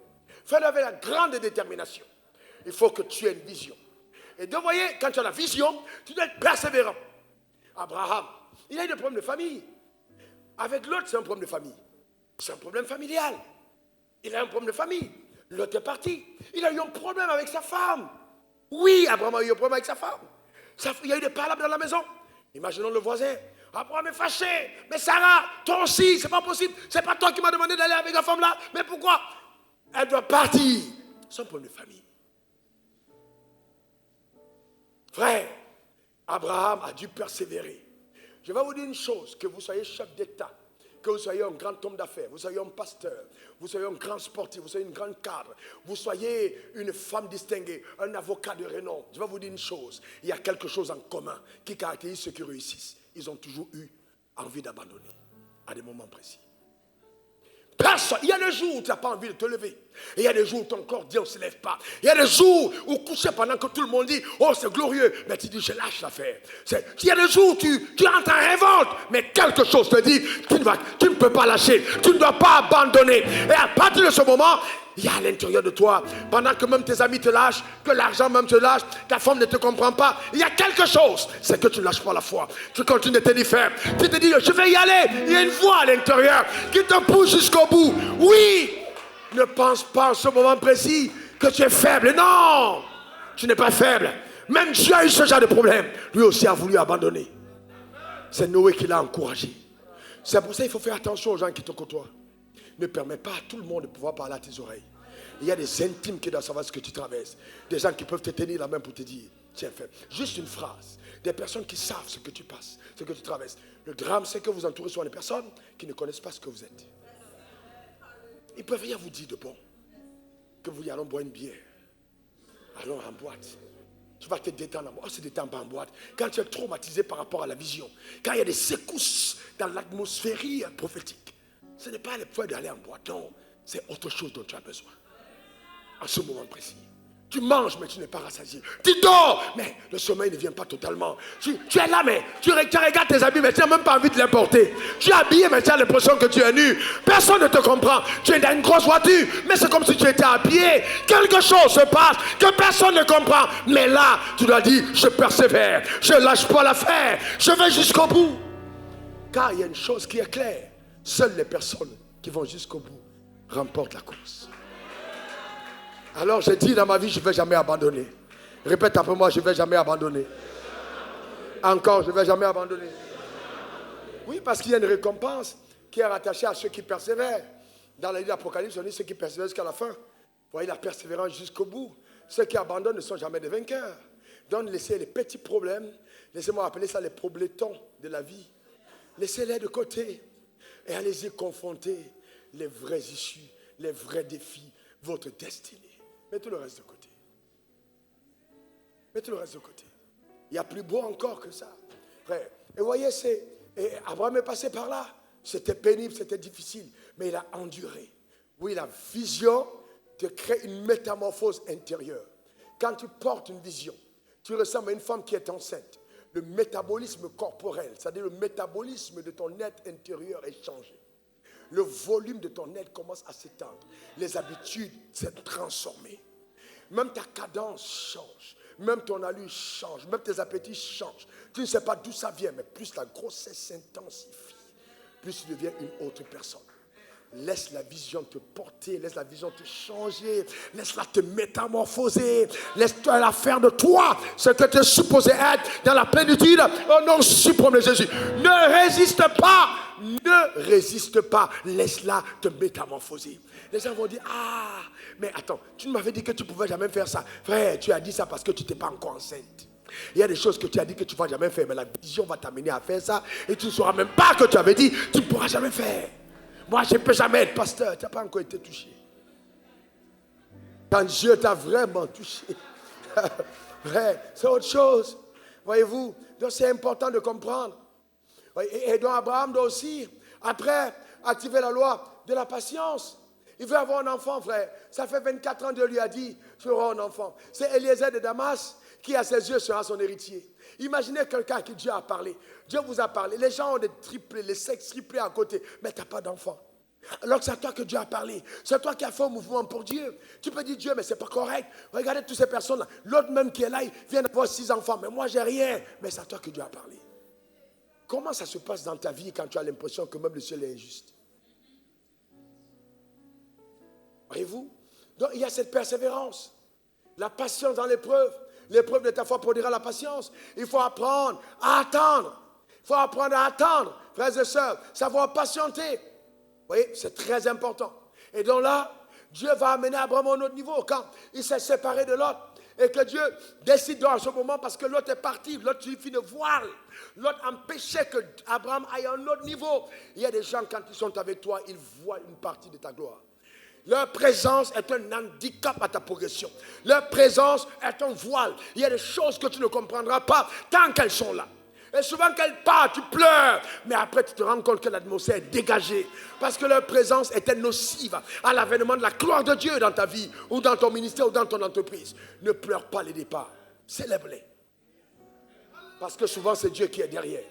Fais-le avec la grande détermination. Il faut que tu aies une vision. Et donc, vous voyez, quand tu as la vision, tu dois être persévérant. Abraham, il a eu des problèmes de famille. Avec l'autre, c'est un problème de famille. C'est un problème familial. Il a un problème de famille. L'autre est parti. Il a eu un problème avec sa femme. Oui, Abraham a eu un problème avec sa femme. Il y a eu des palabres dans la maison. Imaginons le voisin. Abraham est fâché. Mais Sarah, toi aussi, c'est pas possible. C'est pas toi qui m'as demandé d'aller avec la femme là. Mais pourquoi? Elle doit partir. C'est un problème de famille. Frère, Abraham a dû persévérer. Je vais vous dire une chose, que vous soyez chef d'État, que vous soyez un grand homme d'affaires, vous soyez un pasteur, vous soyez un grand sportif, vous soyez une grande cadre, vous soyez une femme distinguée, un avocat de renom. Je vais vous dire une chose, il y a quelque chose en commun qui caractérise ceux qui réussissent. Ils ont toujours eu envie d'abandonner à des moments précis. Personne. Il y a des jours où tu n'as pas envie de te lever. Et il y a des jours où ton corps dit on ne se lève pas. Il y a des jours où couché pendant que tout le monde dit oh c'est glorieux. Mais tu dis je lâche l'affaire. Il y a des jours où tu entres en révolte. Mais quelque chose te dit tu ne peux pas lâcher. Tu ne dois pas abandonner. Et à partir de ce moment, il y a à l'intérieur de toi, pendant que même tes amis te lâchent, que l'argent même te lâche, ta femme ne te comprend pas, il y a quelque chose, c'est que tu ne lâches pas la foi. Tu continues de te dire ferme. Tu te dis, je vais y aller. Il y a une voix à l'intérieur qui te pousse jusqu'au bout. Oui, ne pense pas en ce moment précis que tu es faible. Non, tu n'es pas faible. Même Dieu a eu ce genre de problème. Lui aussi a voulu abandonner. C'est Noé qui l'a encouragé. C'est pour ça qu'il faut faire attention aux gens qui te côtoient. Ne permets pas à tout le monde de pouvoir parler à tes oreilles. Il y a des intimes qui doivent savoir ce que tu traverses. Des gens qui peuvent te tenir la main pour te dire, tiens, fais juste une phrase. Des personnes qui savent ce que tu passes, ce que tu traverses. Le drame, c'est que vous entourez souvent des personnes qui ne connaissent pas ce que vous êtes. Ils peuvent rien vous dire de bon. Que vous y allons boire une bière. Allons en boîte. Tu vas te détendre en boîte. Oh, c'est détendre pas en boîte. Quand tu es traumatisé par rapport à la vision. Quand il y a des secousses dans l'atmosphère prophétique. Ce n'est pas le point d'aller en boîte, non. C'est autre chose dont tu as besoin. En ce moment précis. Tu manges, mais tu n'es pas rassasié. Tu dors, mais le sommeil ne vient pas totalement. Tu es là, mais tu regardes tes habits, mais tu n'as même pas envie de les porter. Tu es habillé, mais tu as l'impression que tu es nu. Personne ne te comprend. Tu es dans une grosse voiture, mais c'est comme si tu étais habillé. Quelque chose se passe que personne ne comprend. Mais là, tu dois dire, je persévère. Je ne lâche pas l'affaire. Je vais jusqu'au bout. Car il y a une chose qui est claire. Seules les personnes qui vont jusqu'au bout remportent la course. Alors j'ai dit dans ma vie, je ne vais jamais abandonner. Répète après moi, je ne vais jamais abandonner. Encore, je ne vais jamais abandonner. Oui, parce qu'il y a une récompense qui est rattachée à ceux qui persévèrent. Dans la livre d'Apocalypse, on dit ceux qui persévèrent jusqu'à la fin. Vous voyez la persévérance jusqu'au bout. Ceux qui abandonnent ne sont jamais des vainqueurs. Donc laissez les petits problèmes, laissez-moi appeler ça les problétons de la vie. Laissez-les de côté. Et allez-y confronter les vraies issues, les vrais défis, votre destinée. Mettez le reste de côté. Mettez le reste de côté. Il y a plus beau encore que ça. Frère. Et vous voyez, Abraham est passé par là. C'était pénible, c'était difficile. Mais il a enduré. Oui, la vision te crée une métamorphose intérieure. Quand tu portes une vision, Tu ressembles à une femme qui est enceinte. Le métabolisme corporel, c'est-à-dire le métabolisme de ton être intérieur est changé. Le volume de ton être commence à s'étendre. Les habitudes s'est transformées. Même ta cadence change. Même ton allure change. Même tes appétits changent. Tu ne sais pas d'où ça vient, mais plus la grossesse s'intensifie, plus tu deviens une autre personne. Laisse la vision te porter, laisse la vision te changer, laisse-la te métamorphoser, laisse-toi la faire de toi ce que tu es supposé être dans la plénitude au nom suprême de Jésus. Ne résiste pas, laisse-la te métamorphoser. Les gens vont dire, ah, mais attends, tu m'avais dit que tu ne pouvais jamais faire ça. Frère, tu as dit ça parce que tu n'étais pas encore enceinte. Il y a des choses que tu as dit que tu ne vas jamais faire, mais la vision va t'amener à faire ça et tu ne sauras même pas que tu avais dit, tu ne pourras jamais faire. Moi, je ne peux jamais être pasteur. Tu n'as pas encore été touché. Quand Dieu t'a vraiment touché, c'est autre chose. Voyez-vous, donc c'est important de comprendre. Et donc Abraham doit aussi, après, activer la loi de la patience. Il veut avoir un enfant, frère. Ça fait 24 ans que Dieu lui a dit, tu auras un enfant. C'est Eliezer de Damas qui, à ses yeux, sera son héritier. Imaginez quelqu'un à qui Dieu a parlé. Dieu vous a parlé. Les gens ont des triplés, les sexes triplés à côté. Mais tu n'as pas d'enfant. Alors que c'est à toi que Dieu a parlé. C'est toi qui as fait un mouvement pour Dieu. Tu peux dire, Dieu, mais ce n'est pas correct. Regardez toutes ces personnes-là. L'autre même qui est là, il vient d'avoir 6 enfants. Mais moi, j'ai rien. Mais c'est à toi que Dieu a parlé. Comment ça se passe dans ta vie quand tu as l'impression que même le ciel est injuste? Voyez-vous? Donc, il y a cette persévérance. La patience dans l'épreuve. L'épreuve de ta foi produira la patience. Il faut apprendre à attendre. Il faut apprendre à attendre, frères et sœurs. Savoir patienter. Vous voyez, c'est très important. Et donc là, Dieu va amener Abraham à un autre niveau. Quand il s'est séparé de Lot. Et que Dieu décide dans ce moment parce que Lot est parti. Lot suffit de voile. Lot empêchait que Abraham aille à un autre niveau. Il y a des gens, quand ils sont avec toi, ils voient une partie de ta gloire. Leur présence est un handicap à ta progression. Leur présence est un voile. Il y a des choses que tu ne comprendras pas tant qu'elles sont là. Et souvent qu'elles partent, tu pleures. Mais après, tu te rends compte que l'atmosphère est dégagée. Parce que leur présence était nocive à l'avènement de la gloire de Dieu dans ta vie, ou dans ton ministère, ou dans ton entreprise. Ne pleure pas les départs. Célèbre-les. Parce que souvent, c'est Dieu qui est derrière.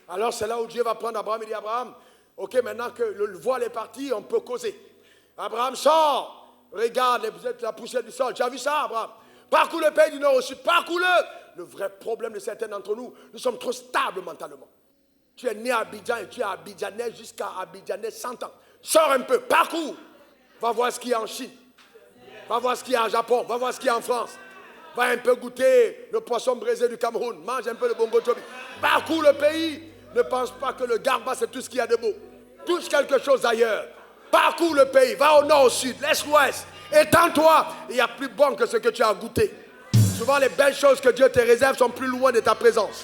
Alors, c'est là où Dieu va prendre Abraham et dit, Abraham, ok, maintenant que le voile est parti, on peut causer. Abraham sort. Regarde la poussière du sol. Tu as vu ça, Abraham? Parcours le pays du nord au sud. Parcours-le. Le vrai problème de certains d'entre nous, nous sommes trop stables mentalement. Tu es né à Abidjan et tu es à Abidjanais jusqu'à Abidjanais 100 ans. Sors un peu, parcours. Va voir ce qu'il y a en Chine. Va voir ce qu'il y a en Japon. Va voir ce qu'il y a en France. Va un peu goûter le poisson braisé du Cameroun. Mange un peu le bongo tobi. Parcours le pays. Ne pense pas que le garba, c'est tout ce qu'il y a de beau. Touche quelque chose ailleurs. Parcours le pays. Va au nord, au sud, l'est, l'ouest. Étends-toi. Il y a plus bon que ce que tu as goûté. Souvent, les belles choses que Dieu te réserve sont plus loin de ta présence.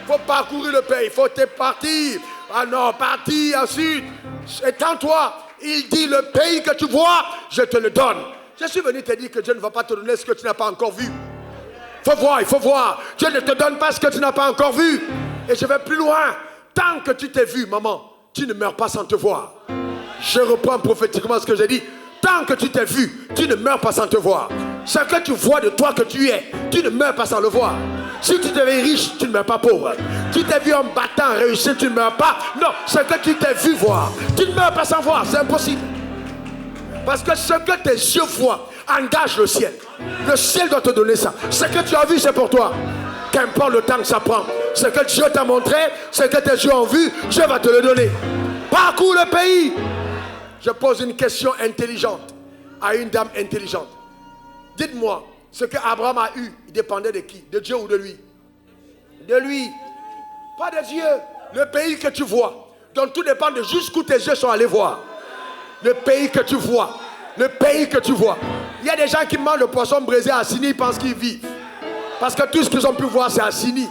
Il faut parcourir le pays. Il faut te partir. Ah non, partir, ensuite. Étends-toi. Il dit, le pays que tu vois, je te le donne. Je suis venu te dire que Dieu ne va pas te donner ce que tu n'as pas encore vu. Il faut voir. Dieu ne te donne pas ce que tu n'as pas encore vu. Et je vais plus loin. Tant que tu t'es vu, maman, tu ne meurs pas sans te voir. Je reprends prophétiquement ce que j'ai dit. Tant que tu t'es vu, tu ne meurs pas sans te voir. Ce que tu vois de toi que tu es, tu ne meurs pas sans le voir. Si tu te vis riche, tu ne meurs pas pauvre. Tu t'es vu en battant, réussi, tu ne meurs pas. Non, ce que tu t'es vu voir, tu ne meurs pas sans voir. C'est impossible. Parce que ce que tes yeux voient engage le ciel. Le ciel doit te donner ça. Ce que tu as vu, c'est pour toi. Qu'importe le temps que ça prend. Ce que Dieu t'a montré, ce que tes yeux ont vu, Dieu va te le donner. Parcours le pays. Je pose une question intelligente à une dame intelligente. Dites-moi, ce que Abraham a eu, il dépendait de qui? De Dieu ou de lui? De lui. Pas de Dieu. Le pays que tu vois. Donc tout dépend de jusqu'où tes yeux sont allés voir. Le pays que tu vois. Le pays que tu vois. Il y a des gens qui mangent le poisson braisé à Assini, ils pensent qu'ils vivent. Parce que tout ce qu'ils ont pu voir, c'est Assini.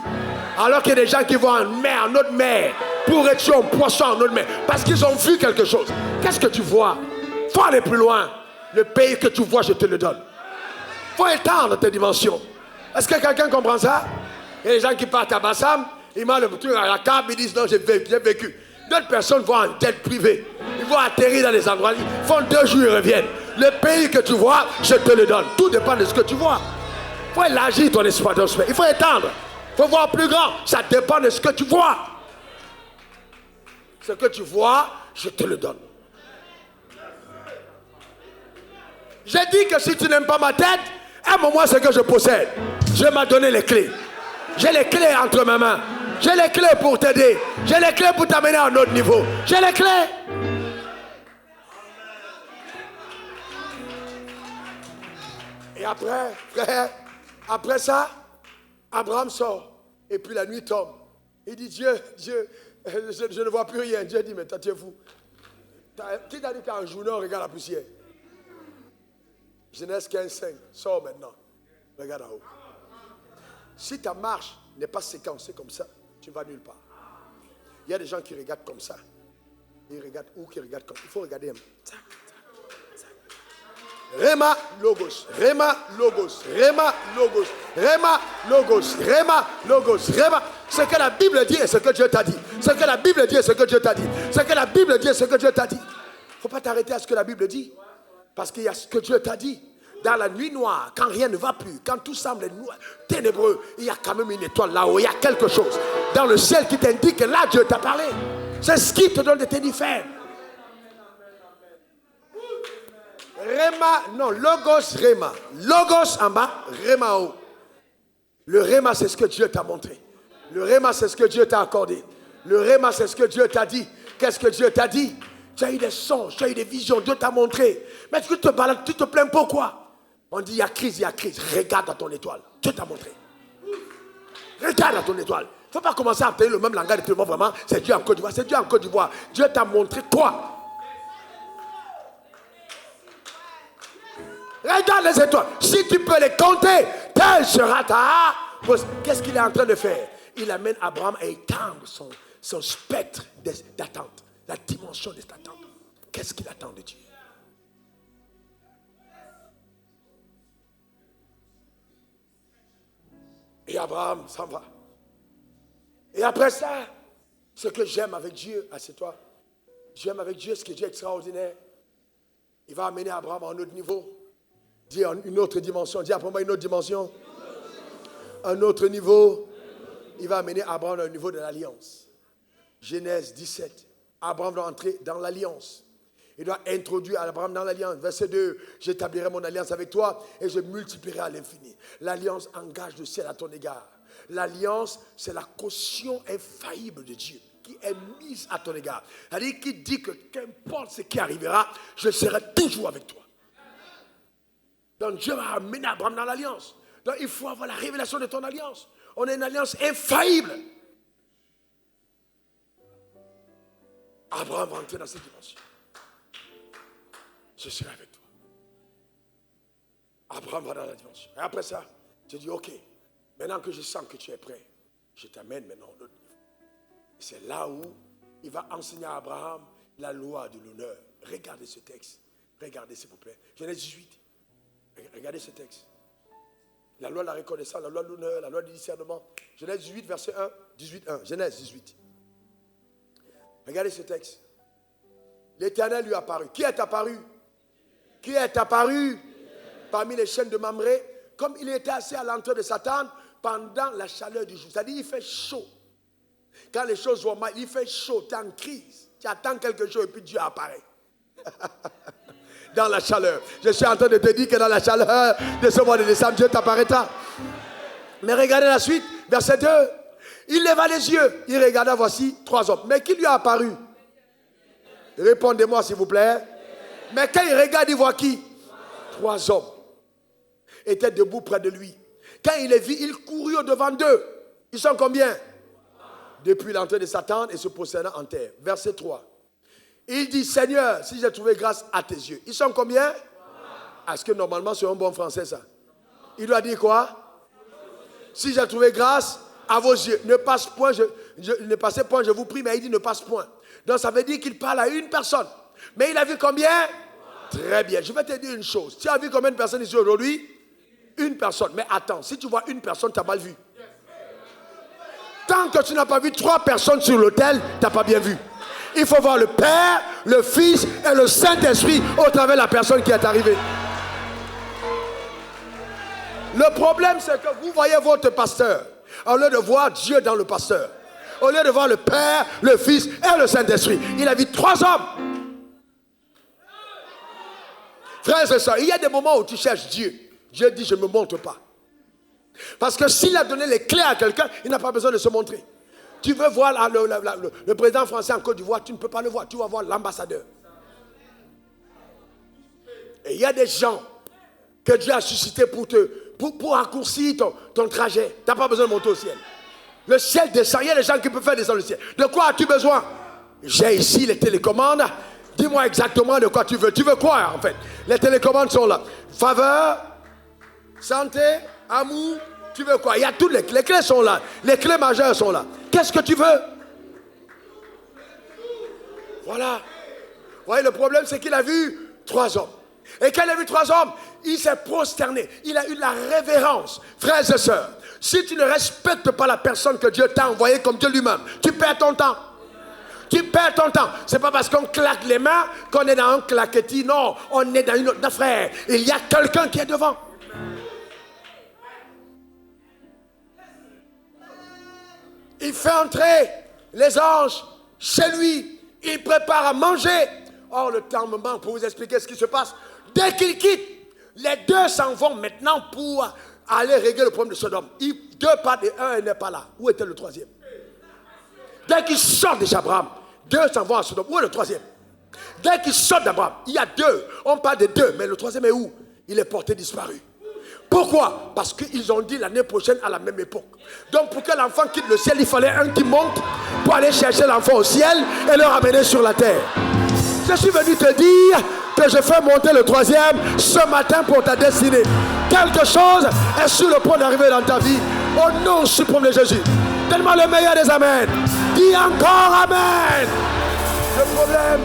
Alors qu'il y a des gens qui vont en mer, en autre mer, pour être un poisson en autre mer. Parce qu'ils ont vu quelque chose. Qu'est-ce que tu vois? Il faut aller plus loin. Le pays que tu vois, je te le donne. Il faut étendre tes dimensions. Est-ce que quelqu'un comprend ça? Il y a des gens qui partent à Bassam, ils mangent le truc à la cave, ils disent non, j'ai vécu. D'autres personnes vont en jet privé. Ils vont atterrir dans les endroits, ils font 2 jours, ils reviennent. Le pays que tu vois, je te le donne. Tout dépend de ce que tu vois. Il faut élargir ton espoir. Il faut étendre. Il faut voir plus grand. Ça dépend de ce que tu vois. Ce que tu vois, je te le donne. J'ai dit que si tu n'aimes pas ma tête, aime-moi ce que je possède. Dieu m'a donné les clés. J'ai les clés entre mes mains. J'ai les clés pour t'aider. J'ai les clés pour t'amener à un autre niveau. J'ai les clés. Et après, frère, après ça, Abraham sort. Et puis la nuit tombe. Il dit, Dieu, je ne vois plus rien. Dieu dit, mais toi, tu es fou. Qui t'a dit qu'en journée, on regarde la poussière? Genèse 15:5. Sors maintenant. Regarde en haut. Si ta marche n'est pas séquencée comme ça, tu ne vas nulle part. Il y a des gens qui regardent comme ça. Ils regardent ou qui regardent comme ça. Il faut regarder. Rema, logos, Rema, logos, Rema, logos, Rema, logos, Rema, logos, Rema. Ce que la Bible dit et ce que Dieu t'a dit. Ce que la Bible dit et ce que Dieu t'a dit. Ce que la Bible dit et ce que Dieu t'a dit. Il ne faut pas t'arrêter à ce que la Bible dit. Parce qu'il y a ce que Dieu t'a dit. Dans la nuit noire, quand rien ne va plus, quand tout semble noir, ténébreux, il y a quand même une étoile là-haut, il y a quelque chose dans le ciel qui t'indique que là Dieu t'a parlé. C'est ce qui te donne de te dire faire. Rema, non, logos, Rema. Logos en bas, Rema en haut. Le Rema, c'est ce que Dieu t'a montré. Le Rema, c'est ce que Dieu t'a accordé. Le Rema, c'est ce que Dieu t'a dit. Qu'est-ce que Dieu t'a dit? Tu as eu des songes, tu as eu des visions, Dieu t'a montré. Mais tu te balades, tu te plains pourquoi? On dit il y a crise, il y a crise. Regarde à ton étoile. Dieu t'a montré. Regarde à ton étoile. Il ne faut pas commencer à appeler le même langage de tout le monde. Vraiment, c'est Dieu en Côte d'Ivoire. C'est Dieu en Côte d'Ivoire. Dieu t'a montré quoi? Regarde les étoiles. Si tu peux les compter, telle sera ta. Qu'est-ce qu'il est en train de faire? Il amène Abraham à étendre son spectre d'attente. La dimension de cette attente. Qu'est-ce qu'il attend de Dieu? Et Abraham s'en va. Et après ça, ce que j'aime avec Dieu, assieds-toi. J'aime avec Dieu ce que Dieu est extraordinaire. Il va amener Abraham à un autre niveau. Dis une autre dimension. Dis après moi une autre dimension. Un autre niveau. Il va amener Abraham à un niveau de l'alliance. Genèse 17. Abraham doit entrer dans l'alliance. Il doit introduire Abraham dans l'alliance. Verset 2. J'établirai mon alliance avec toi et je multiplierai à l'infini. L'alliance engage le ciel à ton égard. L'alliance, c'est la caution infaillible de Dieu qui est mise à ton égard. C'est-à-dire qu'il dit que qu'importe ce qui arrivera, je serai toujours avec toi. Donc Dieu va amener Abraham dans l'alliance. Donc il faut avoir la révélation de ton alliance. On a une alliance infaillible. Abraham va entrer dans cette dimension. Je serai avec toi. Abraham va dans la dimension. Et après ça, tu dis, ok, maintenant que je sens que tu es prêt, je t'amène maintenant à un autre niveau. Et c'est là où il va enseigner à Abraham la loi de l'honneur. Regardez ce texte. Regardez s'il vous plaît. Genèse 18. Regardez ce texte. La loi de la reconnaissance, la loi de l'honneur, la loi du discernement. Genèse 18, verset 1, 18, 1. Genèse 18. Regardez ce texte. L'Éternel lui apparut. Qui est apparu? Qui est apparu parmi les chaînes de Mamré, comme il était assis à l'entrée de Satan pendant la chaleur du jour. C'est-à-dire il fait chaud. Quand les choses vont mal, il fait chaud, tu es en crise. Tu attends quelque chose et puis Dieu apparaît. Dans la chaleur. Je suis en train de te dire que dans la chaleur de ce mois de décembre, Dieu t'apparaîtra. Mais regardez la suite, verset 2. Il leva les yeux, il regarda, voici 3 hommes. Mais qui lui a apparu? Répondez-moi s'il vous plaît. Mais quand il regarde, il voit qui? 3 hommes étaient debout près de lui. Quand il les vit, il courut au-devant d'eux. Ils sont combien? Depuis l'entrée de Satan et se prosternant en terre. Verset 3. Il dit, Seigneur, si j'ai trouvé grâce à tes yeux. Ils sont combien? Est-ce que normalement c'est un bon français ça? Il doit dire quoi? Si j'ai trouvé grâce à vos yeux. Ne passe point, ne passez point, je vous prie, mais il dit ne passe point. Donc ça veut dire qu'il parle à une personne. Mais il a vu combien? Très bien. Je vais te dire une chose. Tu as vu combien de personnes ici aujourd'hui? Une personne. Mais attends, si tu vois une personne, tu as mal vu. Tant que tu n'as pas vu 3 personnes sur l'autel, tu n'as pas bien vu. Il faut voir le Père, le Fils et le Saint-Esprit au travers de la personne qui est arrivée. Le problème, c'est que vous voyez votre pasteur, au lieu de voir Dieu dans le pasteur, au lieu de voir le Père, le Fils et le Saint-Esprit. Il a vu 3 hommes. Frères et sœurs, il y a des moments où tu cherches Dieu. Dieu dit, je ne me montre pas. Parce que s'il a donné les clés à quelqu'un, il n'a pas besoin de se montrer. Tu veux voir le président français en Côte d'Ivoire, tu ne peux pas le voir, tu vas voir l'ambassadeur. Et il y a des gens que Dieu a suscités pour raccourcir ton trajet. Tu n'as pas besoin de monter au ciel. Le ciel descend, il y a des gens qui peuvent faire descendre le ciel. De quoi as-tu besoin? J'ai ici les télécommandes. Dis-moi exactement de quoi tu veux. Tu veux quoi en fait? Les télécommandes sont là. Faveur, santé, amour, tu veux quoi? Il y a toutes les clés. Les clés sont là. Les clés majeures sont là. Qu'est-ce que tu veux? Voilà. Vous voyez, le problème, c'est qu'il a vu 3 hommes. Et quand il a vu 3 hommes, il s'est prosterné. Il a eu de la révérence. Frères et sœurs, si tu ne respectes pas la personne que Dieu t'a envoyée comme Dieu lui-même, tu perds ton temps. Tu perds ton temps. C'est pas parce qu'on claque les mains qu'on est dans un claquetis. Non, on est dans une autre frère. Il y a quelqu'un qui est devant. Il fait entrer les anges chez lui. Il prépare à manger. Or, le temps me manque pour vous expliquer ce qui se passe. Dès qu'il quitte, les 2 s'en vont maintenant pour aller régler le problème de Sodome. 2 partent et 1 n'est pas là. Où était le 3e? Dès qu'il sort d'Abraham, 2 s'en vont à Sodome. Où est le 3e? Dès qu'il sort d'Abraham, il y a 2. On parle de 2, mais le 3e est où? Il est porté disparu. Pourquoi? Parce qu'ils ont dit l'année prochaine à la même époque. Donc pour que l'enfant quitte le ciel, il fallait un qui monte pour aller chercher l'enfant au ciel et le ramener sur la terre. Je suis venu te dire que je fais monter le 3e ce matin pour ta destinée. Quelque chose est sur le point d'arriver dans ta vie. Au nom suprême de Jésus. Donne-moi le meilleur des amens. Dis encore amen. Le problème,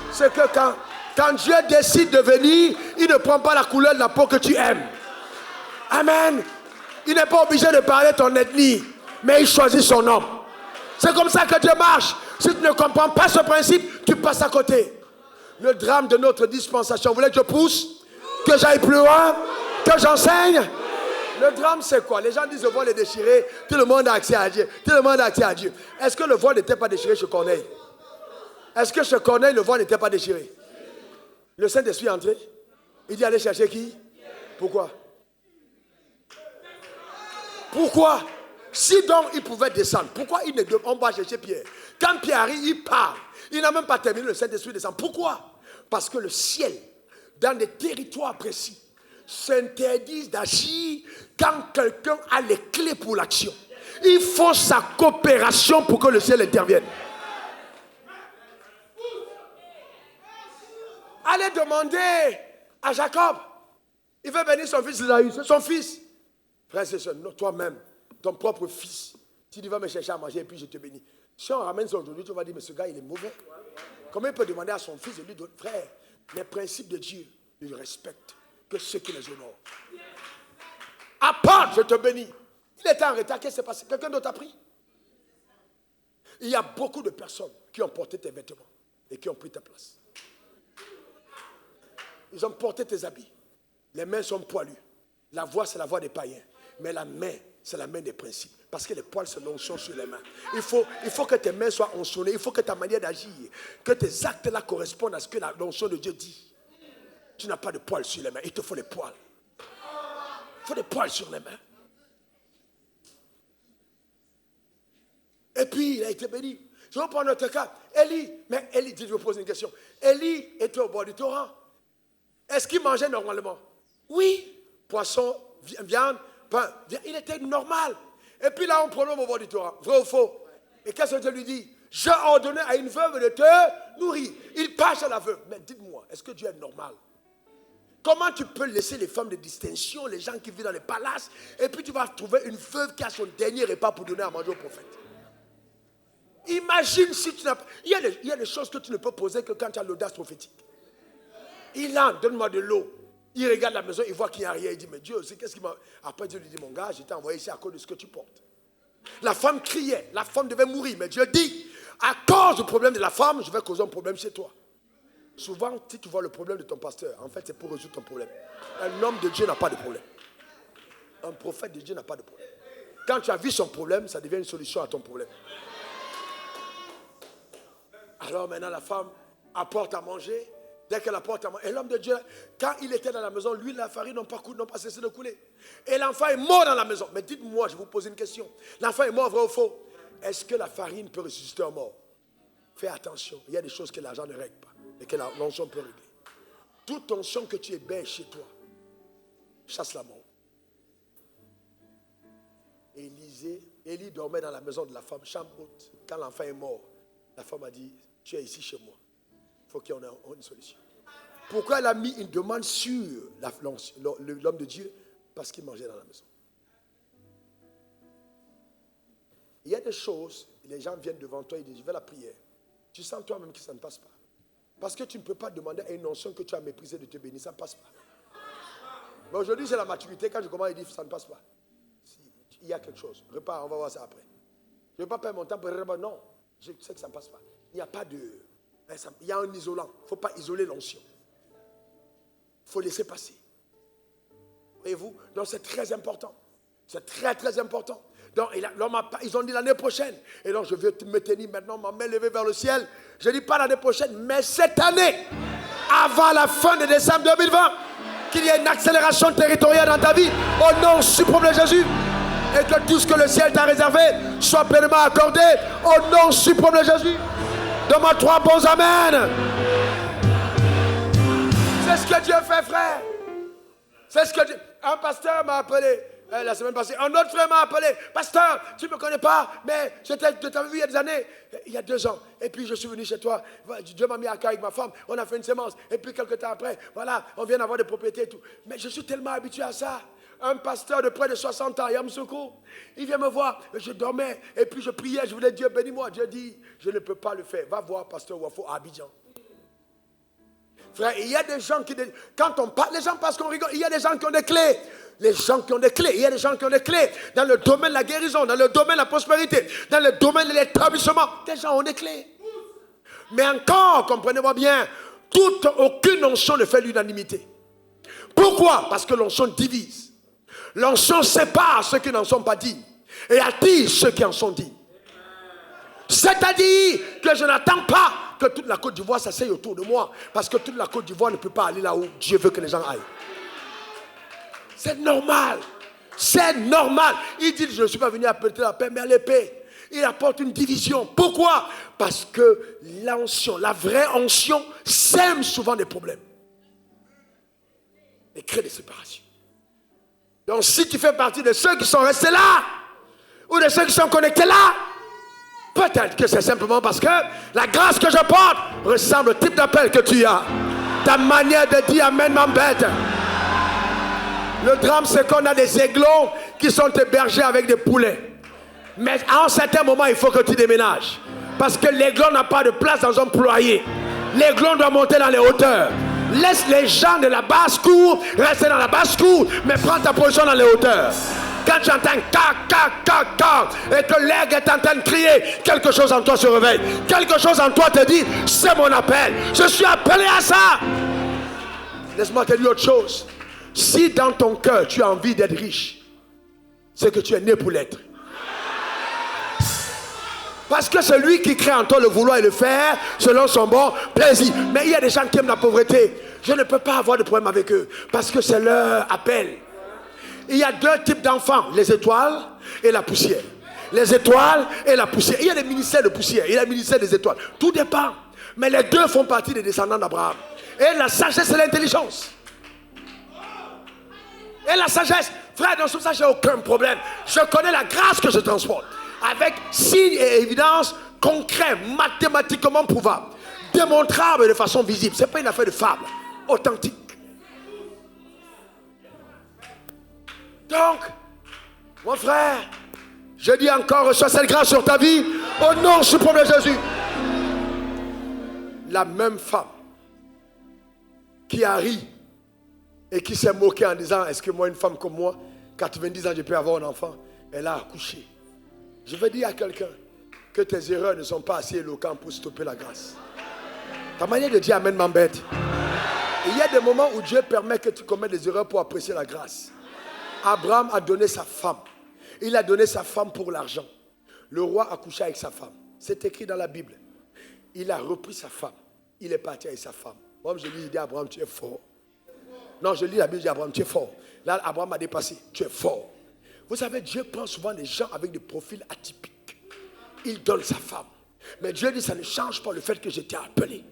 c'est que quand Dieu décide de venir, il ne prend pas la couleur de la peau que tu aimes. Amen. Il n'est pas obligé de parler ton ethnie, mais il choisit son homme. C'est comme ça que Dieu marche. Si tu ne comprends pas ce principe, tu passes à côté. Le drame de notre dispensation. Vous voulez que je pousse? Que j'aille plus loin? Que j'enseigne? Le drame, c'est quoi? Les gens disent le voile est déchiré. Tout le monde a accès à Dieu. Tout le monde a accès à Dieu. Est-ce que le voile n'était pas déchiré chez Corneille? Est-ce que chez Corneille, le voile n'était pas déchiré? Le Saint-Esprit est entré. Il dit aller chercher qui? Pourquoi? Pourquoi? Si donc il pouvait descendre, pourquoi on va chercher Pierre? Quand Pierre arrive, il parle. Il n'a même pas terminé, le Saint-Esprit descend. Pourquoi? Parce que le ciel, dans des territoires précis, s'interdisent d'agir quand quelqu'un a les clés pour l'action. Il faut sa coopération pour que le ciel intervienne. Allez demander à Jacob. Il veut bénir son fils Isaïe. C'est son fils. Frère, c'est ça. Toi-même, ton propre fils. Si tu vas me chercher à manger et puis je te bénis. Si on ramène ça aujourd'hui, tu vas dire, mais ce gars, il est mauvais. Comment il peut demander à son fils de lui donner? Frère, les principes de Dieu, il ne respecte que ceux qui les honorent. À part, je te bénis. Il était en retard, qu'est-ce qui s'est passé? Quelqu'un d'autre a pris? Il y a beaucoup de personnes qui ont porté tes vêtements et qui ont pris ta place. Ils ont porté tes habits. Les mains sont poilues. La voix, c'est la voix des païens. Mais la main, c'est la main des principes. Parce que les poils se l'onction sur les mains. Il faut que tes mains soient onçonnées. Il faut que ta manière d'agir, que tes actes-là correspondent à ce que l'onction de Dieu dit. Tu n'as pas de poils sur les mains. Il te faut des poils. Il faut des poils sur les mains. Et puis, il a été béni. Je vais prendre notre cas. Élie, je vais poser une question. Élie était au bord du torrent. Est-ce qu'il mangeait normalement? Oui. Poisson, viande, pain. Il était normal. Et puis là, on prolonge au bord du torrent. Vrai ou faux? Et qu'est-ce que Dieu lui dit? J'ai ordonné à une veuve de te nourrir. Il passe à la veuve. Mais dites-moi, est-ce que Dieu est normal? Comment tu peux laisser les femmes de distinction, les gens qui vivent dans les palaces, et puis tu vas trouver une veuve qui a son dernier repas pour donner à manger au prophète? Imagine si tu n'as pas... Il y a des choses que tu ne peux poser que quand tu as l'audace prophétique. Il entre, donne-moi de l'eau. Il regarde la maison, il voit qu'il n'y a rien. Il dit, mais Dieu, qu'est-ce qui m'a... Après, Dieu lui dit, mon gars, je t'ai envoyé ici à cause de ce que tu portes. La femme criait, la femme devait mourir. Mais Dieu dit, à cause du problème de la femme, je vais causer un problème chez toi. Souvent, si tu vois le problème de ton pasteur, en fait, c'est pour résoudre ton problème. Un homme de Dieu n'a pas de problème. Un prophète de Dieu n'a pas de problème. Quand tu as vu son problème, ça devient une solution à ton problème. Alors maintenant, la femme apporte à manger. Dès qu'elle apporte à manger, et l'homme de Dieu, quand il était dans la maison, l'huile et la farine n'ont pas cessé de couler. Et l'enfant est mort dans la maison. Mais dites-moi, je vous pose une question. L'enfant est mort, vrai ou faux? Est-ce que la farine peut ressusciter un mort? Fais attention. Il y a des choses que l'argent ne règle pas et que l'onction peut régler. Toute onction que tu héberges chez toi, chasse la mort. Élie dormait dans la maison de la femme, chambre haute. Quand l'enfant est mort, la femme a dit, tu es ici chez moi. Il faut qu'il y ait une solution. Pourquoi elle a mis une demande sur l'homme de Dieu? Parce qu'il mangeait dans la maison. Il y a des choses, les gens viennent devant toi et disent, je vais la prière. Tu sens toi-même que ça ne passe pas. Parce que tu ne peux pas demander à une onction que tu as méprisée de te bénir, ça ne passe pas. Mais aujourd'hui, c'est la maturité. Quand je commence à dire, ça ne passe pas. Il y a quelque chose. Repars, on va voir ça après. Je ne vais pas perdre mon temps pour répondre. Non, je sais que ça ne passe pas. Il n'y a pas de... Il y a un isolant. Il ne faut pas isoler l'onction. Il faut laisser passer. Voyez-vous? Donc c'est très important. C'est très très important. Donc ils ont dit l'année prochaine. Et donc je vais me tenir maintenant, ma main levée vers le ciel. Je ne dis pas l'année prochaine, mais cette année, avant la fin de décembre 2020, qu'il y ait une accélération territoriale dans ta vie, au nom suprême de Jésus. Et que tout ce que le ciel t'a réservé soit pleinement accordé au nom suprême de Jésus. Donne-moi 3 bons amen. C'est ce que Dieu fait, frère. C'est ce que Dieu... Un pasteur m'a appelé la semaine passée. Un autre frère m'a appelé. Pasteur, tu ne me connais pas, mais je t'avais vu il y a des années, il y a 2 ans. Et puis je suis venu chez toi. Dieu m'a mis à cœur avec ma femme. On a fait une sémence. Et puis quelques temps après, voilà, on vient d'avoir des propriétés et tout. Mais je suis tellement habitué à ça. Un pasteur de près de 60 ans, Yamsoukou, il vient me voir, je dormais, et puis je priais, je voulais Dieu bénis-moi. Dieu dit, je ne peux pas le faire. Va voir pasteur Wafo à Abidjan. Frère, il y a des gens qui, quand on parle, les gens pensent qu'on rigole, il y a des gens qui ont des clés. Les gens qui ont des clés, il y a des gens qui ont des clés dans le domaine de la guérison, dans le domaine de la prospérité, dans le domaine de l'établissement. Des gens ont des clés. Mais encore, comprenez-moi bien, aucune onction ne fait l'unanimité. Pourquoi? Parce que l'onction divise. L'onction sépare ceux qui n'en sont pas dignes et attire ceux qui en sont dignes. C'est-à-dire que je n'attends pas que toute la Côte d'Ivoire s'asseye autour de moi, parce que toute la Côte d'Ivoire ne peut pas aller là où Dieu veut que les gens aillent. C'est normal. C'est normal. Il dit, je ne suis pas venu apporter la paix, mais l'épée. Il apporte une division. Pourquoi? Parce que l'onction, la vraie onction, sème souvent des problèmes et crée des séparations. Donc si tu fais partie de ceux qui sont restés là, ou de ceux qui sont connectés là, peut-être que c'est simplement parce que la grâce que je porte ressemble au type d'appel que tu as. Ta manière de dire amen m'embête. Le drame, c'est qu'on a des aiglons qui sont hébergés avec des poulets. Mais à un certain moment, il faut que tu déménages. Parce que l'aiglon n'a pas de place dans un poulailler. L'aiglon doit monter dans les hauteurs. Laisse les gens de la basse-cour rester dans la basse-cour, mais prends ta position dans les hauteurs. Quand tu entends et que l'aigle est en train de crier, quelque chose en toi se réveille. Quelque chose en toi te dit, c'est mon appel. Je suis appelé à ça. Laisse-moi te dire autre chose. Si dans ton cœur tu as envie d'être riche, c'est que tu es né pour l'être. Parce que celui qui crée en toi le vouloir et le faire selon son bon plaisir. Mais il y a des gens qui aiment la pauvreté. Je ne peux pas avoir de problème avec eux parce que c'est leur appel. Il y a 2 types d'enfants, les étoiles et la poussière. Les étoiles et la poussière. Il y a des ministères de poussière, il y a des ministères des étoiles. Tout dépend. Mais les 2 font partie des descendants d'Abraham. Et la sagesse et l'intelligence. Et la sagesse, frère, dans tout ça, j'ai aucun problème. Je connais la grâce que je transporte. Avec signes et évidences concrets, mathématiquement prouvables, démontrables de façon visible. Ce n'est pas une affaire de fable, authentique. Donc, mon frère, je dis encore, reçois cette grâce sur ta vie, au nom suprême de Jésus. La même femme qui a ri et qui s'est moquée en disant, est-ce que moi, une femme comme moi, 90 ans, je peux avoir un enfant, elle a accouché. Je veux dire à quelqu'un que tes erreurs ne sont pas assez éloquentes pour stopper la grâce. Ta manière de dire amen m'embête. Il y a des moments où Dieu permet que tu commettes des erreurs pour apprécier la grâce. Abraham a donné sa femme. Il a donné sa femme pour l'argent. Le roi a couché avec sa femme. C'est écrit dans la Bible. Il a repris sa femme. Il est parti avec sa femme. Moi, je lis, il dit Abraham, tu es fort. Non, je lis la Bible, je dis Abraham, tu es fort. Là, Abraham a dépassé. Tu es fort. Vous savez, Dieu prend souvent des gens avec des profils atypiques. Il donne sa femme. Mais Dieu dit, ça ne change pas le fait que je t'ai appelé.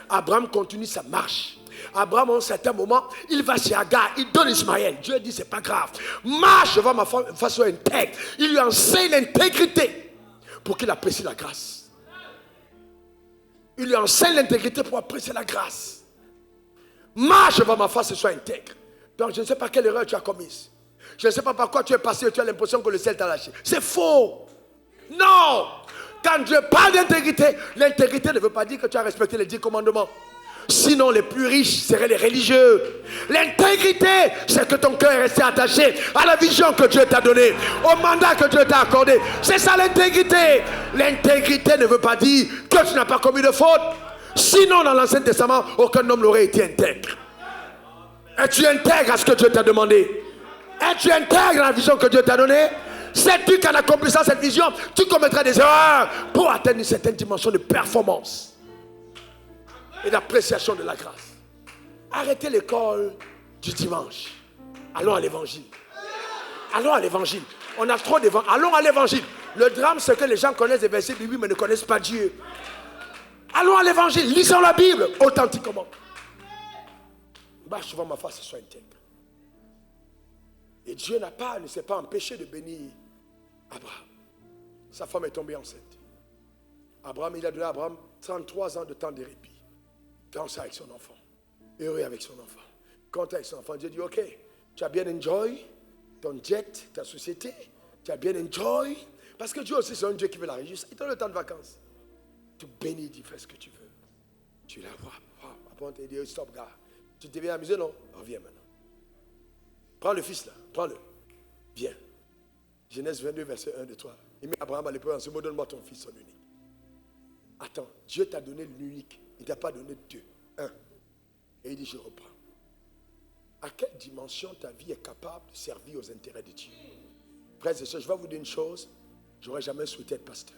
Abraham continue sa marche. Abraham, à un certain moment, il va chez Agar, il donne Ismaël. Dieu dit, c'est pas grave. Marche devant ma façon intègre. Il lui enseigne l'intégrité pour qu'il apprécie la grâce. Il lui enseigne l'intégrité pour apprécier la grâce. Marche devant ma face et sois intègre. Donc, je ne sais pas quelle erreur tu as commise. Je ne sais pas par quoi tu es passé et tu as l'impression que le ciel t'a lâché. C'est faux. Non. Quand Dieu parle d'intégrité, l'intégrité ne veut pas dire que tu as respecté les 10 commandements. Sinon, les plus riches seraient les religieux. L'intégrité, c'est que ton cœur est resté attaché à la vision que Dieu t'a donnée, au mandat que Dieu t'a accordé. C'est ça l'intégrité. L'intégrité ne veut pas dire que tu n'as pas commis de faute. Sinon, dans l'Ancien Testament, aucun homme n'aurait été intègre. Es-tu intègre à ce que Dieu t'a demandé? Es-tu intègre à la vision que Dieu t'a donnée? Sais-tu qu'en accomplissant cette vision, tu commettras des erreurs pour atteindre une certaine dimension de performance et d'appréciation de la grâce. Arrêtez l'école du dimanche. Allons à l'évangile. Allons à l'évangile. On a trop d'évangile. Allons à l'évangile. Le drame, c'est que les gens connaissent des versets bibliques mais ne connaissent pas Dieu. Allons à l'évangile. Lisons la Bible authentiquement. Marche devant ma face et sois intègre. Et Dieu ne s'est pas empêché de bénir Abraham. Sa femme est tombée enceinte. Abraham, il a donné à Abraham 33 ans de temps de répit. Danser avec son enfant. Heureux avec son enfant. Content avec son enfant. Dieu dit, ok, tu as bien enjoy ton jet, ta société. Tu as bien enjoy. Parce que Dieu aussi, c'est un Dieu qui veut la réjouir. Il te donne le temps de vacances. Tu bénis, il dit, fais ce que tu veux. Tu la vois. Après, on te dit, stop, gars. Tu t'es bien amusé, non? Reviens maintenant. Prends le fils là, prends-le. Viens. Genèse 22, verset 1 de 3. Il met Abraham à l'épreuve en ce mot, donne-moi ton fils, son unique. Attends, Dieu t'a donné l'unique. Il ne t'a pas donné deux. Un. Et il dit, je reprends. À quelle dimension ta vie est capable de servir aux intérêts de Dieu? Frères et sœurs, je vais vous dire une chose. Je n'aurais jamais souhaité être pasteur.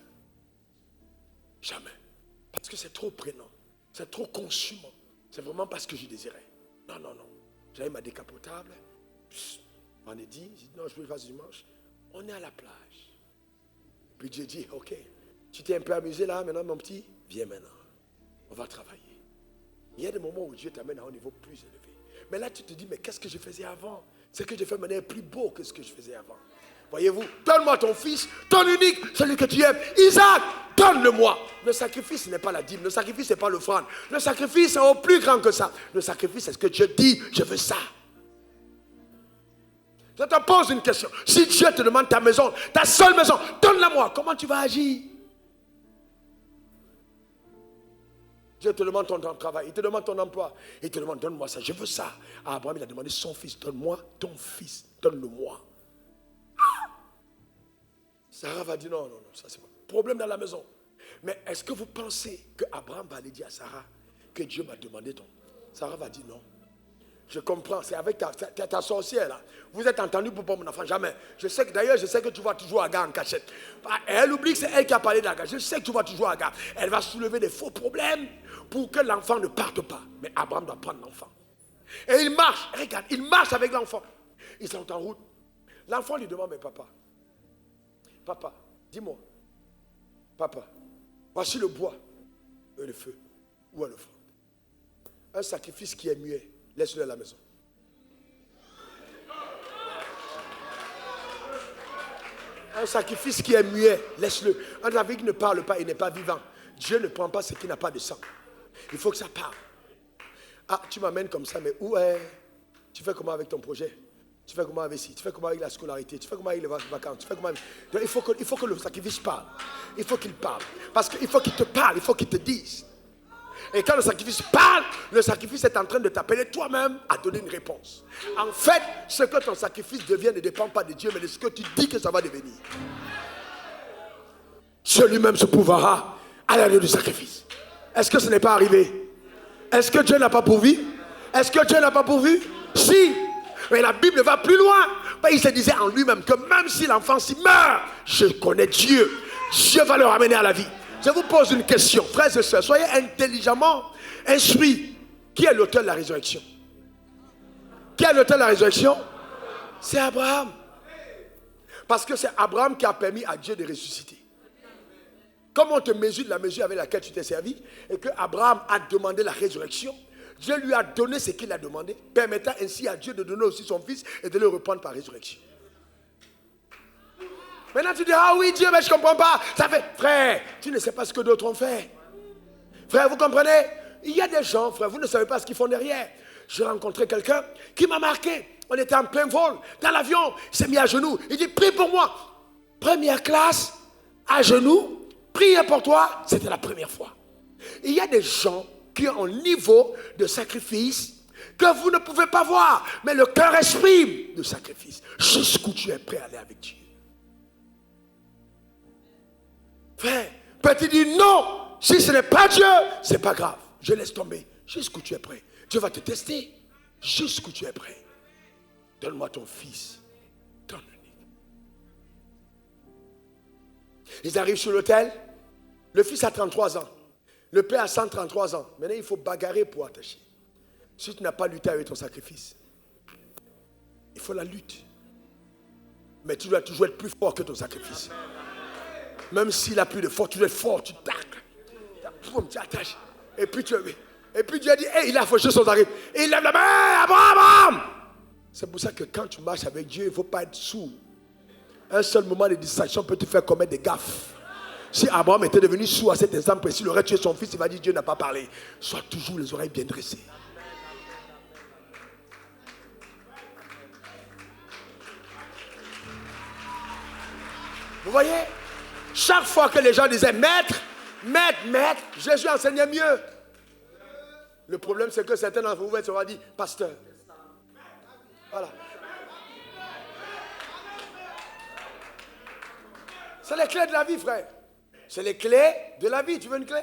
Jamais. Parce que c'est trop prenant. C'est trop consumant. C'est vraiment pas ce que je désirais. Non, non, non. J'avais ma décapotable. On est dit, non, je peux le faire ce dimanche. On est à la plage. Puis Dieu dit, ok, tu t'es un peu amusé là, maintenant mon petit, viens maintenant. On va travailler. Il y a des moments où Dieu t'amène à un niveau plus élevé. Mais là, tu te dis, mais qu'est-ce que je faisais avant? Ce que je fais maintenant est plus beau que ce que je faisais avant. Voyez-vous, donne-moi ton fils, ton unique, celui que tu aimes. Isaac, donne-le-moi. Le sacrifice n'est pas la dîme, le sacrifice n'est pas l'offrande. Le sacrifice est au plus grand que ça. Le sacrifice, c'est ce que Dieu dit, je veux ça. Je te pose une question. Si Dieu te demande ta maison, ta seule maison, donne-la-moi. Comment tu vas agir? Dieu te demande ton travail, il te demande ton emploi. Il te demande, donne-moi ça, je veux ça. À Abraham, il a demandé son fils, donne-moi ton fils, donne-le-moi. Sarah va dire, non, non, non, ça c'est pas. Problème dans la maison. Mais est-ce que vous pensez que Abraham va aller dire à Sarah que Dieu m'a demandé ton? Sarah va dire non. Je comprends, c'est avec ta sorcière là. Vous êtes entendu pour pas mon enfant, jamais. D'ailleurs, je sais que tu vas toujours Agar en cachette. Elle oublie que c'est elle qui a parlé d'Agar. Je sais que tu vas toujours Agar. Elle va soulever des faux problèmes pour que l'enfant ne parte pas. Mais Abraham doit prendre l'enfant. Et il marche, regarde, il marche avec l'enfant. Ils sont en route. L'enfant lui demande, mais papa, dis-moi, papa, voici le bois et le feu. Où est le feu? Un sacrifice qui est muet. Laisse-le à la maison. Un sacrifice qui est muet, laisse-le. Un aveugle qui ne parle pas, il n'est pas vivant. Dieu ne prend pas ce qui n'a pas de sang. Il faut que ça parle. Ah, tu m'amènes comme ça, mais où est... Tu fais comment avec ton projet? Tu fais comment avec ci? Tu fais comment avec la scolarité? Tu fais comment avec les vacances? Tu fais comment avec... Donc, il faut que le sacrifice parle. Il faut qu'il parle. Parce qu'il faut qu'il te parle, il faut qu'il te dise. Et quand le sacrifice parle, le sacrifice est en train de t'appeler toi-même à donner une réponse. En fait, ce que ton sacrifice devient ne dépend pas de Dieu, mais de ce que tu dis que ça va devenir. Dieu lui-même se pourvoira à l'allure du sacrifice. Est-ce que ce n'est pas arrivé? Est-ce que Dieu n'a pas pourvu? Est-ce que Dieu n'a pas pourvu? Si. Mais la Bible va plus loin. Il se disait en lui-même que même si l'enfant s'y meurt, je connais Dieu. Dieu va le ramener à la vie. Je vous pose une question, frères et sœurs, soyez intelligemment instruits. Qui est l'auteur de la résurrection? Qui est l'auteur de la résurrection? C'est Abraham. Parce que c'est Abraham qui a permis à Dieu de ressusciter. Comment on te mesure de la mesure avec laquelle tu t'es servi et que Abraham a demandé la résurrection, Dieu lui a donné ce qu'il a demandé, permettant ainsi à Dieu de donner aussi son fils et de le reprendre par résurrection. Maintenant tu dis, ah oui Dieu, mais je ne comprends pas. Ça fait, frère, tu ne sais pas ce que d'autres ont fait. Frère, vous comprenez? Il y a des gens, frère, vous ne savez pas ce qu'ils font derrière. J'ai rencontré quelqu'un qui m'a marqué. On était en plein vol, dans l'avion, il s'est mis à genoux. Il dit, prie pour moi. Première classe, à genoux, prier pour toi, c'était la première fois. Il y a des gens qui ont un niveau de sacrifice que vous ne pouvez pas voir. Mais le cœur exprime le sacrifice. Jusqu'où tu es prêt à aller avec Dieu. Frère, peut-il dire non, si ce n'est pas Dieu, c'est pas grave. Je laisse tomber. Jusqu'où tu es prêt. Dieu va te tester. Jusqu'où tu es prêt. Donne-moi ton fils, ton unique. Ils arrivent sur l'autel. Le fils a 33 ans. Le père a 133 ans. Maintenant, il faut bagarrer pour attacher. Si tu n'as pas lutté avec ton sacrifice, il faut la lutte. Mais tu dois toujours être plus fort que ton sacrifice. Même s'il a plus de force, tu dois être fort, tu tacles. Tu attaches. Et puis Dieu a dit, hey, il a fauché son sacrifice. Et il lève la main, hey, Abraham! C'est pour ça que quand tu marches avec Dieu, il ne faut pas être sourd. Un seul moment de distraction peut te faire commettre des gaffes. Si Abraham était devenu sourd à cet instant précis, il aurait tué son fils, il va dire Dieu n'a pas parlé. Sois toujours les oreilles bien dressées. Vous voyez? Chaque fois que les gens disaient maître, Jésus enseignait mieux. Le problème c'est que certains d'entre vous se sont dit pasteur. Voilà. C'est les clés de la vie, frère. C'est les clés de la vie. Tu veux une clé?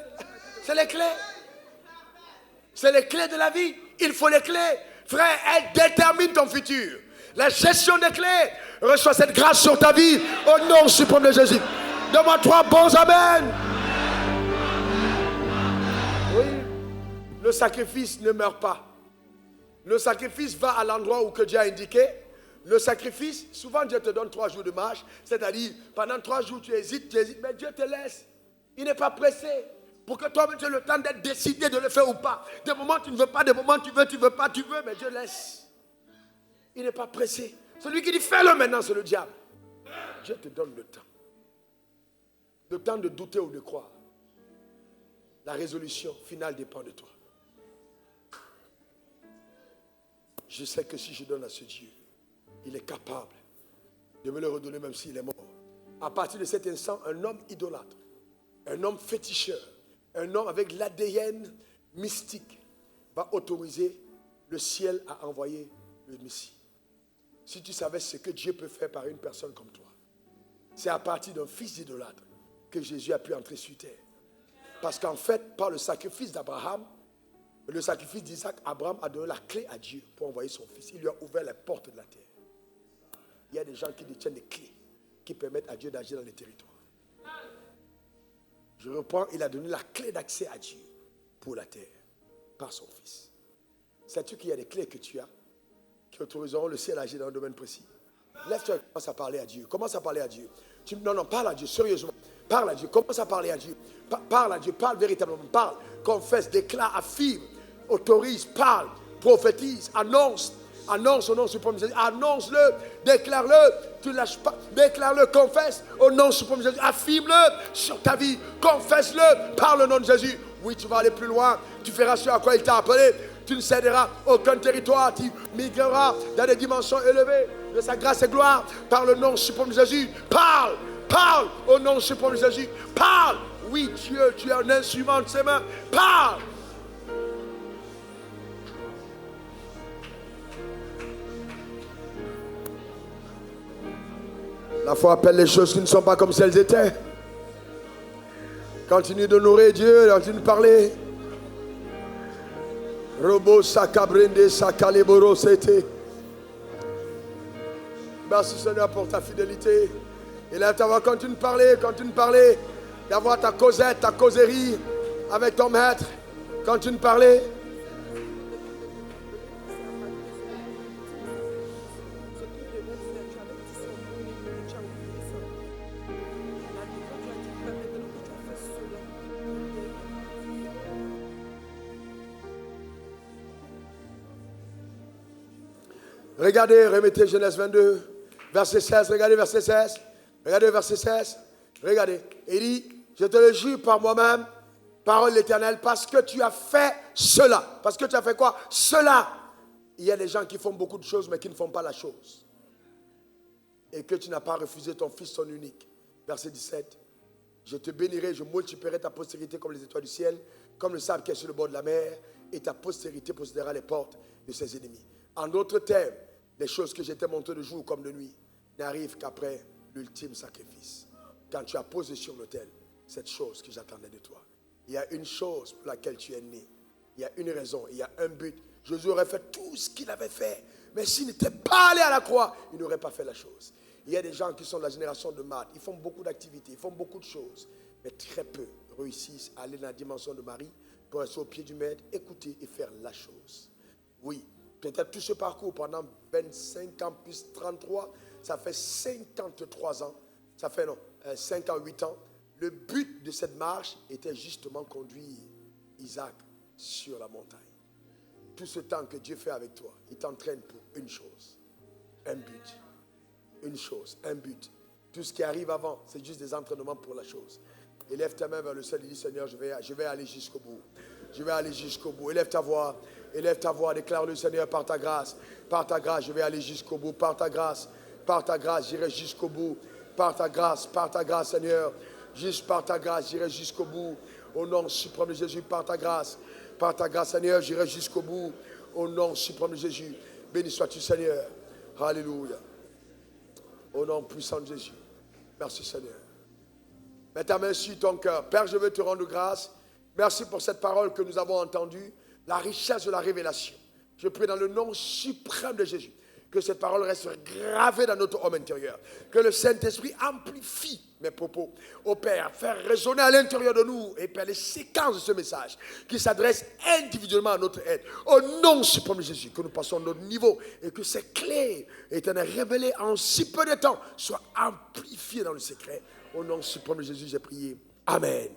C'est les clés. C'est les clés de la vie. Il faut les clés. Frère, elles déterminent ton futur. La gestion des clés. Reçois cette grâce sur ta vie au nom suprême de Jésus. Donne-moi 3 bons amen. Oui. Le sacrifice ne meurt pas. Le sacrifice va à l'endroit où que Dieu a indiqué. Le sacrifice, souvent Dieu te donne 3 jours de marche. C'est-à-dire, pendant 3 jours tu hésites, mais Dieu te laisse. Il n'est pas pressé. Pour que toi-même tu aies le temps d'être décidé de le faire ou pas. Des moments tu ne veux pas, des moments tu veux pas, mais Dieu laisse. Il n'est pas pressé. Celui qui dit fais-le maintenant, c'est le diable. Dieu te donne le temps. Le temps de douter ou de croire. La résolution finale dépend de toi. Je sais que si je donne à ce Dieu, il est capable de me le redonner même s'il est mort. À partir de cet instant, un homme idolâtre, un homme féticheur, un homme avec l'ADN mystique va autoriser le ciel à envoyer le Messie. Si tu savais ce que Dieu peut faire par une personne comme toi, c'est à partir d'un fils idolâtre que Jésus a pu entrer sur terre. Parce qu'en fait, par le sacrifice d'Abraham, le sacrifice d'Isaac, Abraham a donné la clé à Dieu pour envoyer son fils. Il lui a ouvert les portes de la terre. Il y a des gens qui détiennent des clés qui permettent à Dieu d'agir dans les territoires. Je reprends, il a donné la clé d'accès à Dieu pour la terre par son fils. Sais-tu qu'il y a des clés que tu as qui autoriseront le ciel à agir dans un domaine précis? Lève-toi et commence à parler à Dieu. Commence à parler à Dieu. Non, parle à Dieu, sérieusement. Parle à Dieu, commence à parler à Dieu. Parle à Dieu, parle véritablement. Parle, confesse, déclare, affirme, autorise, parle, prophétise, annonce. Annonce au nom suprême de Jésus. Annonce-le, déclare-le. Tu ne lâches pas. Déclare-le, confesse au nom suprême de Jésus. Affirme-le sur ta vie. Confesse-le. Parle au nom de Jésus. Oui, tu vas aller plus loin. Tu feras ce à quoi il t'a appelé. Tu ne céderas aucun territoire. Tu migreras dans des dimensions élevées de sa grâce et gloire. Parle au nom suprême de Jésus. Parle. Parle au nom suprême de Jésus. Parle. Oui, Dieu, tu es un instrument de ses mains. Parle. La foi appelle les choses qui ne sont pas comme si elles étaient. Continue d'honorer Dieu, continue de parler. Robo sakabrende sakaleboro sete. Merci Seigneur pour ta fidélité. Et là, ta voix, quand tu nous parlais, d'avoir ta causette, ta causerie avec ton maître. Quand tu nous parlais. Regardez, remettez Genèse 22, verset 16. Regardez verset 16. Regardez verset 16. Regardez. Il dit, je te le jure par moi-même, parole de l'Éternel, parce que tu as fait cela. Parce que tu as fait quoi? Cela. Il y a des gens qui font beaucoup de choses, mais qui ne font pas la chose. Et que tu n'as pas refusé ton fils, son unique. Verset 17. Je te bénirai, je multiplierai ta postérité comme les étoiles du ciel, comme le sable qui est sur le bord de la mer, et ta postérité possédera les portes de ses ennemis. En d'autres termes, les choses que j'étais montré de jour comme de nuit n'arrivent qu'après l'ultime sacrifice. Quand tu as posé sur l'autel cette chose que j'attendais de toi. Il y a une chose pour laquelle tu es né. Il y a une raison, il y a un but. Jésus aurait fait tout ce qu'il avait fait. Mais s'il n'était pas allé à la croix, il n'aurait pas fait la chose. Il y a des gens qui sont de la génération de Marthe. Ils font beaucoup d'activités, ils font beaucoup de choses. Mais très peu réussissent à aller dans la dimension de Marie pour rester au pied du maître, écouter et faire la chose. Oui. Peut-être tout ce parcours pendant 25 ans plus 33, ça fait 53 ans, ça fait 58 ans. Le but de cette marche était justement conduire Isaac sur la montagne. Tout ce temps que Dieu fait avec toi, il t'entraîne pour une chose, un but. Une chose, un but. Tout ce qui arrive avant, c'est juste des entraînements pour la chose. Élève ta main vers le ciel et dis, Seigneur, je vais aller jusqu'au bout. Je vais aller jusqu'au bout. Élève ta voix, déclare-le, Seigneur, par ta grâce, je vais aller jusqu'au bout. Par ta grâce, j'irai jusqu'au bout. Par ta grâce, Seigneur, juste par ta grâce, j'irai jusqu'au bout. Au nom suprême de Jésus, par ta grâce, Seigneur, j'irai jusqu'au bout. Au nom suprême de Jésus, béni sois-tu, Seigneur. Alléluia. Au nom puissant de Jésus. Merci, Seigneur. Mets ta main sur ton cœur. Père, je veux te rendre grâce. Merci pour cette parole que nous avons entendue, la richesse de la révélation. Je prie dans le nom suprême de Jésus que cette parole reste gravée dans notre homme intérieur. Que le Saint-Esprit amplifie mes propos. Ô Père, faire résonner à l'intérieur de nous, et Père, les séquences de ce message qui s'adresse individuellement à notre aide. Au nom suprême de Jésus, que nous passons à notre niveau et que ces clés éternelles révélées en si peu de temps soient amplifiées dans le secret. Au nom suprême de Jésus, j'ai prié. Amen.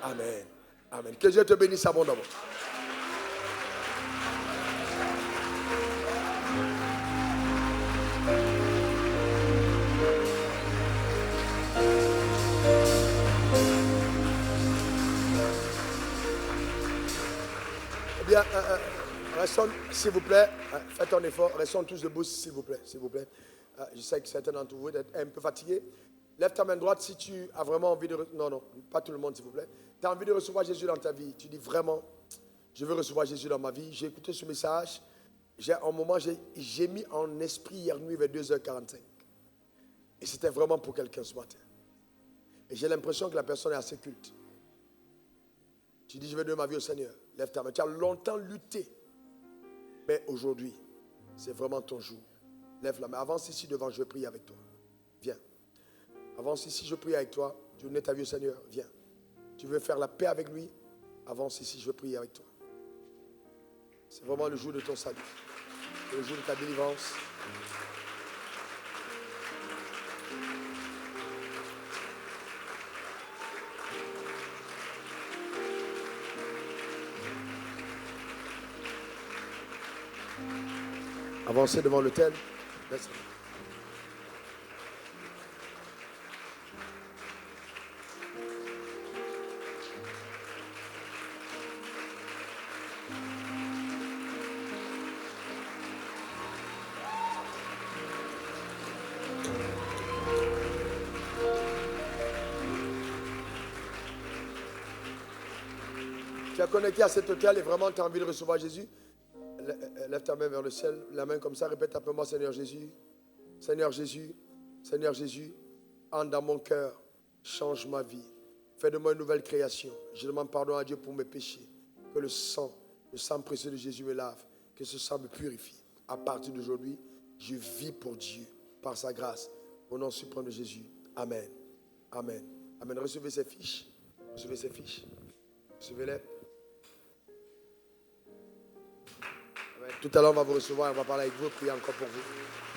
Amen. Amen. Que Dieu te bénisse abondamment. Eh bien, restons, s'il vous plaît, faites un effort, restons tous debout, s'il vous plaît, je sais que certains d'entre vous êtes un peu fatigués. Lève ta main droite si tu as vraiment envie de... Non, pas tout le monde, s'il vous plaît. Tu as envie de recevoir Jésus dans ta vie. Tu dis vraiment, je veux recevoir Jésus dans ma vie. J'ai écouté ce message. J'ai mis en esprit hier nuit vers 2h45. Et c'était vraiment pour quelqu'un ce matin. Et j'ai l'impression que la personne est assez culte. Tu dis, je vais donner ma vie au Seigneur. Lève ta main. Tu as longtemps lutté. Mais aujourd'hui, c'est vraiment ton jour. Lève la main. Avance ici devant, je vais prier avec toi. Viens. Avance ici, je prie avec toi. Tu veux donner ta vie au Seigneur. Viens. Tu veux faire la paix avec lui. Avance ici, je veux prier avec toi. C'est vraiment le jour de ton salut. C'est le jour de ta délivrance. Avancez devant l'autel. Laisse. Tu as connecté à cet hôtel et vraiment tu as envie de recevoir Jésus. Lève ta main vers le ciel, la main comme ça, répète après moi, Seigneur Jésus, Seigneur Jésus, Seigneur Jésus, entre dans mon cœur, change ma vie, fais de moi une nouvelle création. Je demande pardon à Dieu pour mes péchés, que le sang précieux de Jésus me lave, que ce sang me purifie. À partir d'aujourd'hui, je vis pour Dieu. par sa grâce. Au nom suprême de Jésus. Amen. Amen. Amen. Recevez ces fiches. Recevez ces fiches. Recevez-les. Amen. Tout à l'heure, on va vous recevoir. On va parler avec vous et prier encore pour vous.